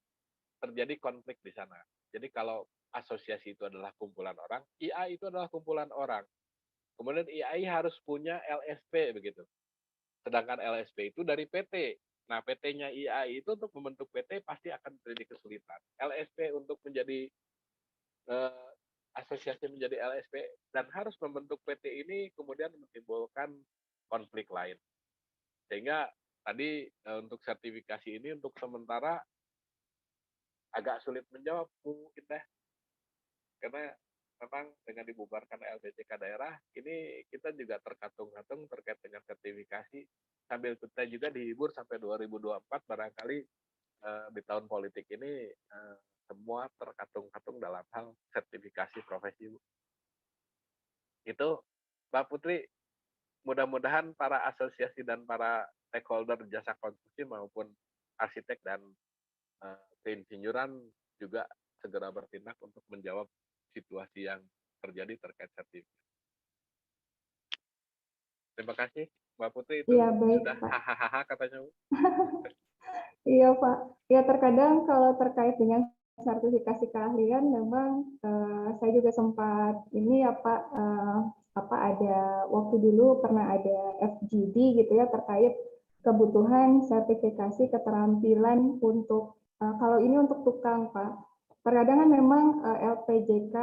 terjadi konflik di sana. Jadi kalau asosiasi itu adalah kumpulan orang, IA itu adalah kumpulan orang. Kemudian IAI harus punya LSP begitu. Sedangkan LSP itu dari PT. Nah, PT-nya IAI itu untuk membentuk PT pasti akan terjadi kesulitan. LSP untuk menjadi asosiasi menjadi LSP dan harus membentuk PT ini kemudian menimbulkan konflik lain. Sehingga tadi untuk sertifikasi ini untuk sementara agak sulit menjawab Bu Indah, karena memang dengan dibubarkan LPJK daerah, ini kita juga terkatung-katung terkait dengan sertifikasi, sambil kita juga dihibur sampai 2024 barangkali di tahun politik ini semua terkatung-katung dalam hal sertifikasi profesi. Itu Mbak Putri, mudah-mudahan para asosiasi dan para stakeholder jasa konstruksi maupun arsitek dan keinsinyuran juga segera bertindak untuk menjawab situasi yang terjadi terkait sertifikasi. Terima kasih Mbak Putri, itu Iya, baik, sudah Pak. hahaha katanya. Iya, Pak. Ya, terkadang kalau terkait dengan sertifikasi keahlian, memang saya juga sempat ini ya, Pak, ada waktu dulu pernah ada FGD gitu ya terkait kebutuhan sertifikasi keterampilan untuk kalau ini untuk tukang, Pak. Terkadang kan memang LPJK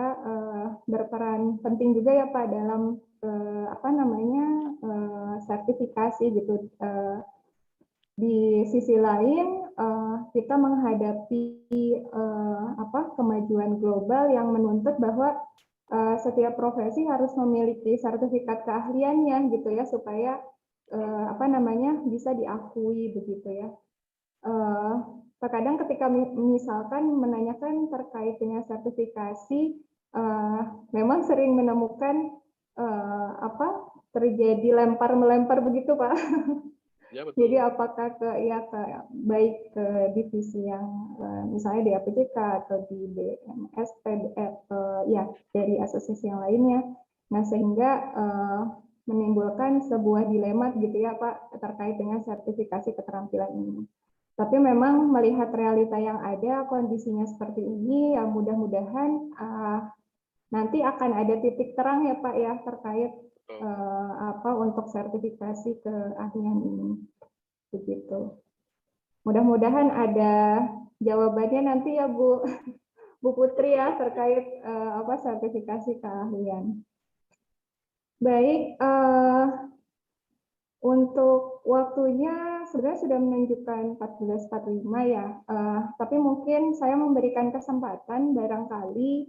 berperan penting juga ya, Pak, dalam sertifikasi gitu. Di sisi lain, kita menghadapi kemajuan global yang menuntut bahwa setiap profesi harus memiliki sertifikat keahliannya gitu ya supaya bisa diakui begitu ya. Terkadang ketika misalkan menanyakan terkait dengan sertifikasi, memang sering menemukan terjadi lempar-melempar begitu, Pak. Ya, betul. Jadi apakah baik ke divisi yang misalnya di APJK atau di BMSP dari asosiasi yang lainnya. Nah, sehingga menimbulkan sebuah dilema gitu ya, Pak, terkait dengan sertifikasi keterampilan ini. Tapi memang melihat realita yang ada, kondisinya seperti ini, ya mudah-mudahan nanti akan ada titik terang ya, Pak, ya terkait untuk sertifikasi keahlian ini. Begitu. Mudah-mudahan ada jawabannya nanti ya Bu Putri ya terkait sertifikasi keahlian. Baik, untuk waktunya sebenarnya sudah menunjukkan 14.45 ya. Tapi mungkin saya memberikan kesempatan barangkali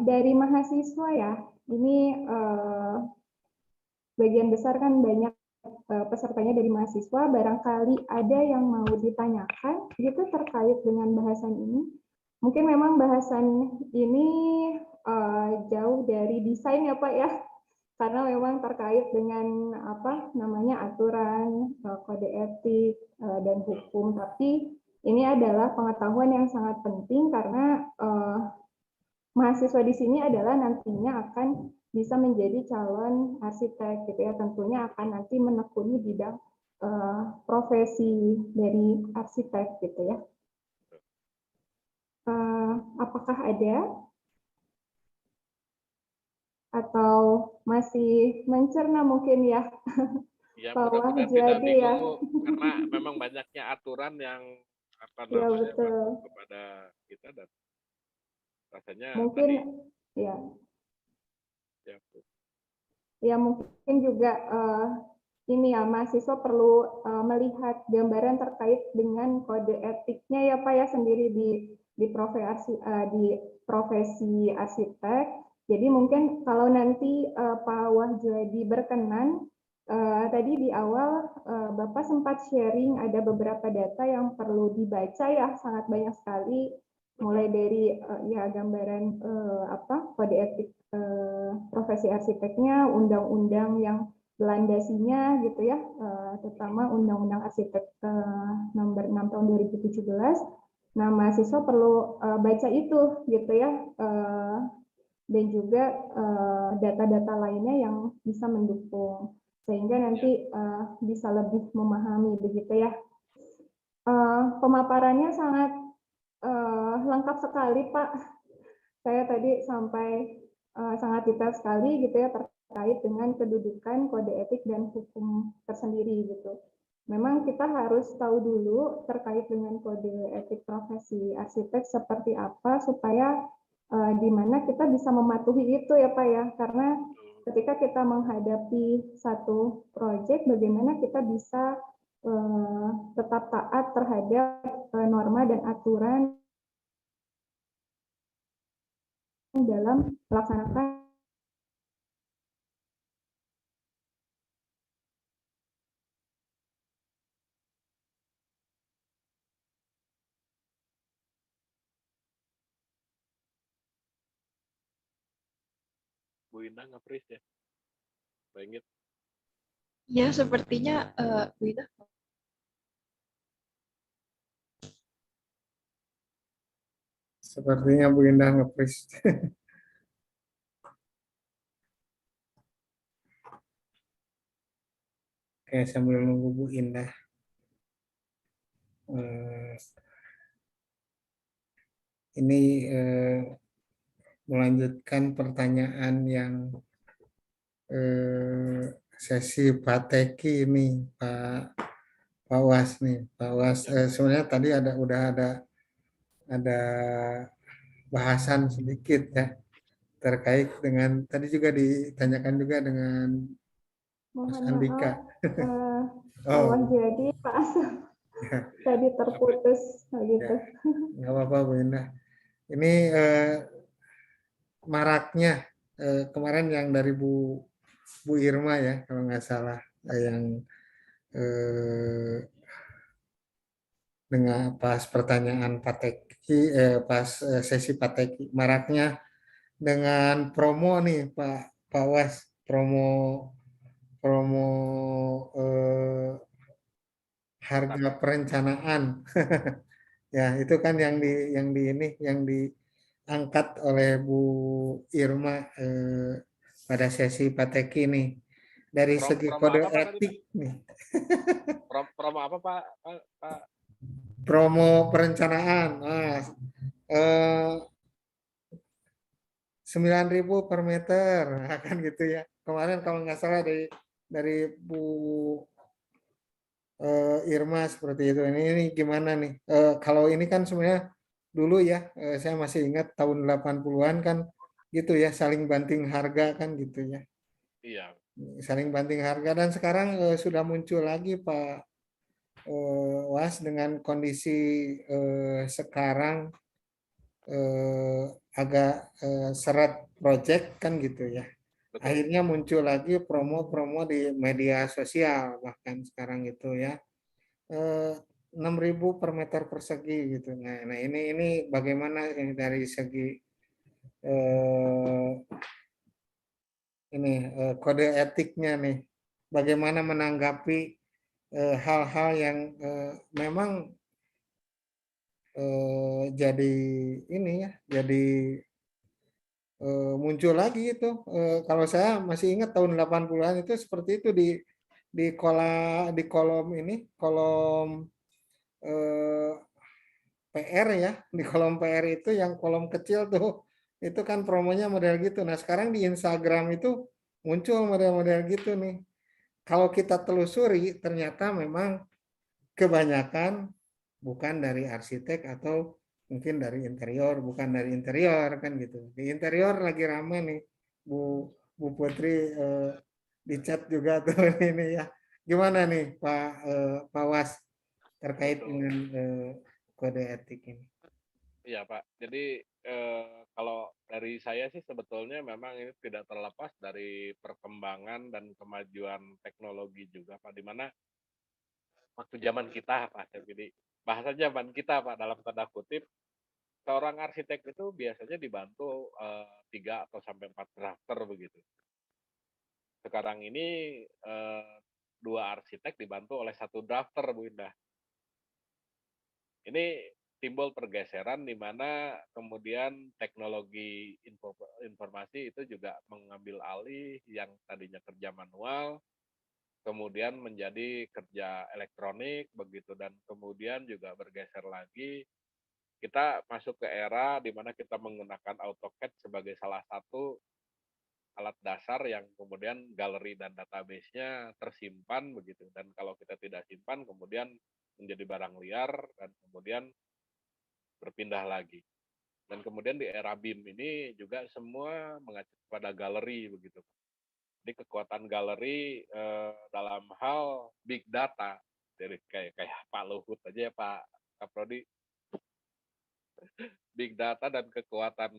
dari mahasiswa ya. Ini bagian besar kan banyak pesertanya dari mahasiswa, barangkali ada yang mau ditanyakan gitu terkait dengan bahasan ini. Mungkin memang bahasan ini jauh dari desain ya Pak ya, karena memang terkait dengan aturan, kode etik dan hukum. Tapi ini adalah pengetahuan yang sangat penting karena mahasiswa di sini adalah nantinya akan bisa menjadi calon arsitek gitu ya, tentunya akan nanti menekuni bidang profesi dari arsitek gitu ya. Apakah ada atau masih mencerna mungkin ya? Ya, Pak mudah-mudahan tidak Wahyudi ya. bingung karena memang banyaknya aturan yang Ya betul. masuk kepada kita dan rasanya Mungkin tadi ya. ya, Ya mungkin juga ini ya mahasiswa perlu melihat gambaran terkait dengan kode etiknya ya Pak ya sendiri di profesi arsitek. Jadi mungkin kalau nanti Pak Wahyudi berkenan, tadi di awal Bapak sempat sharing ada beberapa data yang perlu dibaca ya, sangat banyak sekali, mulai dari gambaran kode etik profesi arsiteknya, undang-undang yang landasinya gitu ya, terutama Undang-Undang Arsitek nomor 6 tahun 2017. Nah, mahasiswa perlu baca itu gitu ya, dan juga data-data lainnya yang bisa mendukung sehingga nanti bisa lebih memahami begitu ya. Pemaparannya sangat lengkap sekali Pak. Saya tadi sampai sangat detail sekali gitu ya terkait dengan kedudukan kode etik dan hukum tersendiri gitu. Memang kita harus tahu dulu terkait dengan kode etik profesi arsitek seperti apa supaya di mana kita bisa mematuhi itu ya Pak ya, karena ketika kita menghadapi satu proyek bagaimana kita bisa tetap taat terhadap norma dan aturan dalam melaksanakan Bu Indah nge-freeze ya. Pengen. Ya, sepertinya Bu Ida. Sepertinya Bu Indah nge-freeze. Oke, sambil nunggu Bu Indah. Ini melanjutkan pertanyaan yang sesi Pateki ini, Pak Was nih. Pak Was, sebenarnya tadi udah ada bahasan sedikit ya terkait dengan tadi juga ditanyakan juga dengan Mas mohon Andika. maaf Pak Oh, Wahyudi, Pak Asam ya, tadi terputus gitu. nggak apa-apa Bu Indah. Ini maraknya kemarin yang dari Bu Irma ya kalau nggak salah yang dengan pas pertanyaan Pateki pas sesi Pateki maraknya dengan promo nih Pak Was promo promo harga perencanaan ya itu kan yang diangkat oleh Bu Irma pada sesi Pateki nih dari segi Promo kode apa Pak tadi, Pak? etik nih Promo apa Pak? Pak? promo perencanaan 9.000 per meter kan gitu ya kemarin kalau nggak salah dari Bu Irma seperti itu ini gimana nih kalau ini kan sebenarnya dulu ya saya masih ingat tahun 80-an kan gitu ya saling banting harga kan gitu ya Iya. saling banting harga dan sekarang sudah muncul lagi Pak Was dengan kondisi sekarang agak seret project kan gitu ya. Betul. Akhirnya muncul lagi promo-promo di media sosial bahkan sekarang itu ya. 6.000 per meter persegi gitu. Nah ini bagaimana dari segi kode etiknya nih. Bagaimana menanggapi hal-hal yang memang jadi ini ya, jadi muncul lagi itu. Kalau saya masih ingat tahun 80-an itu seperti itu di kolom ini, kolom PR ya, di kolom PR itu yang kolom kecil tuh, itu kan promonya model gitu. Nah sekarang di Instagram itu muncul model-model gitu nih. Kalau kita telusuri ternyata memang kebanyakan bukan dari arsitek atau mungkin dari interior, bukan dari interior kan gitu. Di interior lagi ramai nih, Bu Putri di chat juga tuh ini ya. Gimana nih Pak Was terkait Betul. dengan kode etik ini? Iya Pak. Jadi kalau dari saya sih sebetulnya memang ini tidak terlepas dari perkembangan dan kemajuan teknologi juga Pak. Di mana waktu zaman kita Pak, jadi bahasa zaman kita Pak dalam tanda kutip, seorang arsitek itu biasanya dibantu 3 atau sampai 4 drafter begitu. Sekarang ini 2 arsitek dibantu oleh 1 drafter Bu Indah. Ini timbul pergeseran di mana kemudian teknologi informasi itu juga mengambil alih yang tadinya kerja manual, kemudian menjadi kerja elektronik begitu, dan kemudian juga bergeser lagi kita masuk ke era di mana kita menggunakan AutoCAD sebagai salah satu alat dasar yang kemudian galeri dan database-nya tersimpan begitu, dan kalau kita tidak simpan kemudian menjadi barang liar dan kemudian berpindah lagi. Dan kemudian di era BIM ini juga semua mengacu pada galeri begitu. Jadi kekuatan galeri dalam hal big data, dari kayak Pak Luhut aja ya Pak Kaprodi, big data dan kekuatan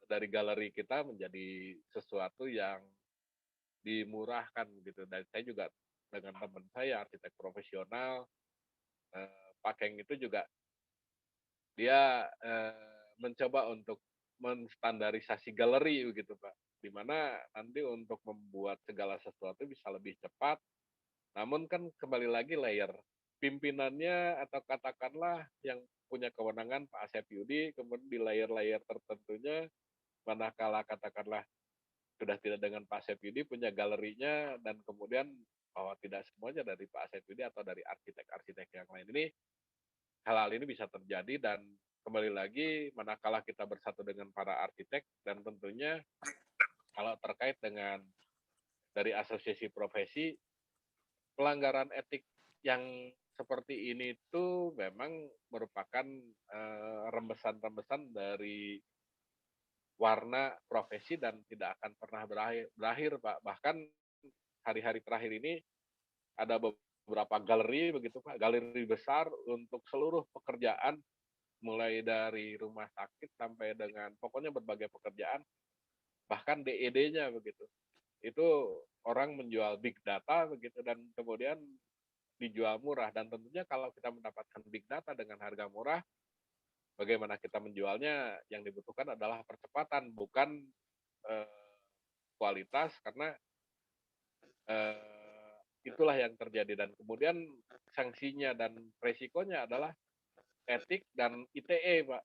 dari galeri kita menjadi sesuatu yang dimurahkan gitu. Dan saya juga dengan teman saya arsitek profesional, Pak Keng itu juga dia mencoba untuk menstandarisasi galeri begitu Pak, di mana nanti untuk membuat segala sesuatu bisa lebih cepat. Namun kan kembali lagi layer pimpinannya atau katakanlah yang punya kewenangan Pak Asep Yudi, kemudian di layer-layer tertentunya manakala katakanlah sudah tidak dengan Pak Asep Yudi punya galerinya, dan kemudian bahwa tidak semuanya dari Pak Asep Yudi atau dari arsitek-arsitek yang lain ini, hal-hal ini bisa terjadi. Dan kembali lagi manakala kita bersatu dengan para arsitek, dan tentunya kalau terkait dengan dari asosiasi profesi, pelanggaran etik yang seperti ini itu memang merupakan rembesan-rembesan dari warna profesi dan tidak akan pernah berakhir Pak. Bahkan hari-hari terakhir ini ada beberapa galeri begitu Pak, galeri besar untuk seluruh pekerjaan mulai dari rumah sakit sampai dengan pokoknya berbagai pekerjaan, bahkan DED-nya begitu. Itu orang menjual big data begitu dan kemudian dijual murah. Dan tentunya kalau kita mendapatkan big data dengan harga murah, bagaimana kita menjualnya, yang dibutuhkan adalah percepatan, bukan kualitas, karena itulah yang terjadi. Dan kemudian sanksinya dan resikonya adalah etik dan ITE, Pak.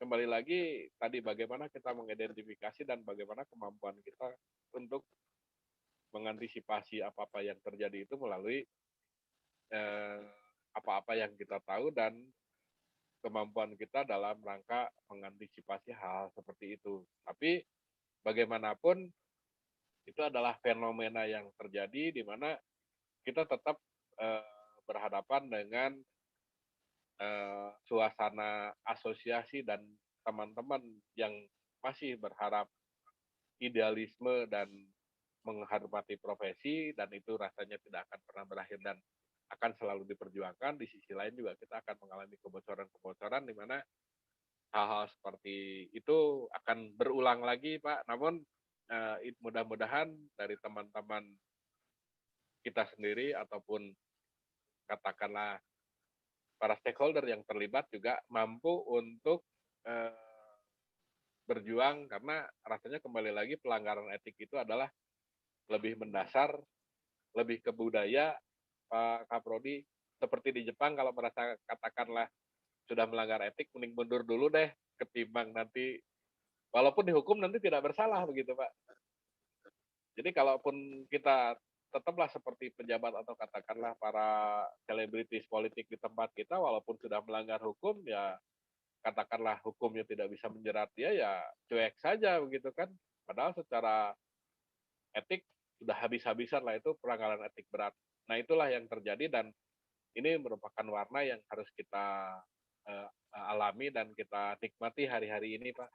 Kembali lagi tadi bagaimana kita mengidentifikasi dan bagaimana kemampuan kita untuk mengantisipasi apa-apa yang terjadi itu melalui apa-apa yang kita tahu dan kemampuan kita dalam rangka mengantisipasi hal seperti itu. Tapi bagaimanapun itu adalah fenomena yang terjadi di mana kita tetap berhadapan dengan suasana asosiasi dan teman-teman yang masih berharap idealisme dan menghormati profesi, dan itu rasanya tidak akan pernah berakhir dan akan selalu diperjuangkan. Di sisi lain juga kita akan mengalami kebocoran-kebocoran di mana hal-hal seperti itu akan berulang lagi, Pak. Namun mudah-mudahan dari teman-teman kita sendiri ataupun katakanlah para stakeholder yang terlibat juga mampu untuk berjuang, karena rasanya kembali lagi pelanggaran etik itu adalah lebih mendasar, lebih ke budaya, Pak Kaprodi. Seperti di Jepang kalau merasa katakanlah sudah melanggar etik, mending mundur dulu deh, ketimbang nanti, walaupun dihukum nanti tidak bersalah begitu Pak. Jadi kalaupun kita tetaplah seperti pejabat atau katakanlah para selebritis politik di tempat kita, walaupun sudah melanggar hukum, ya katakanlah hukumnya tidak bisa menjerat dia, ya cuek saja begitu kan. Padahal secara etik sudah habis-habisan lah, itu pelanggaran etik berat. Nah itulah yang terjadi dan ini merupakan warna yang harus kita alami dan kita nikmati hari-hari ini Pak.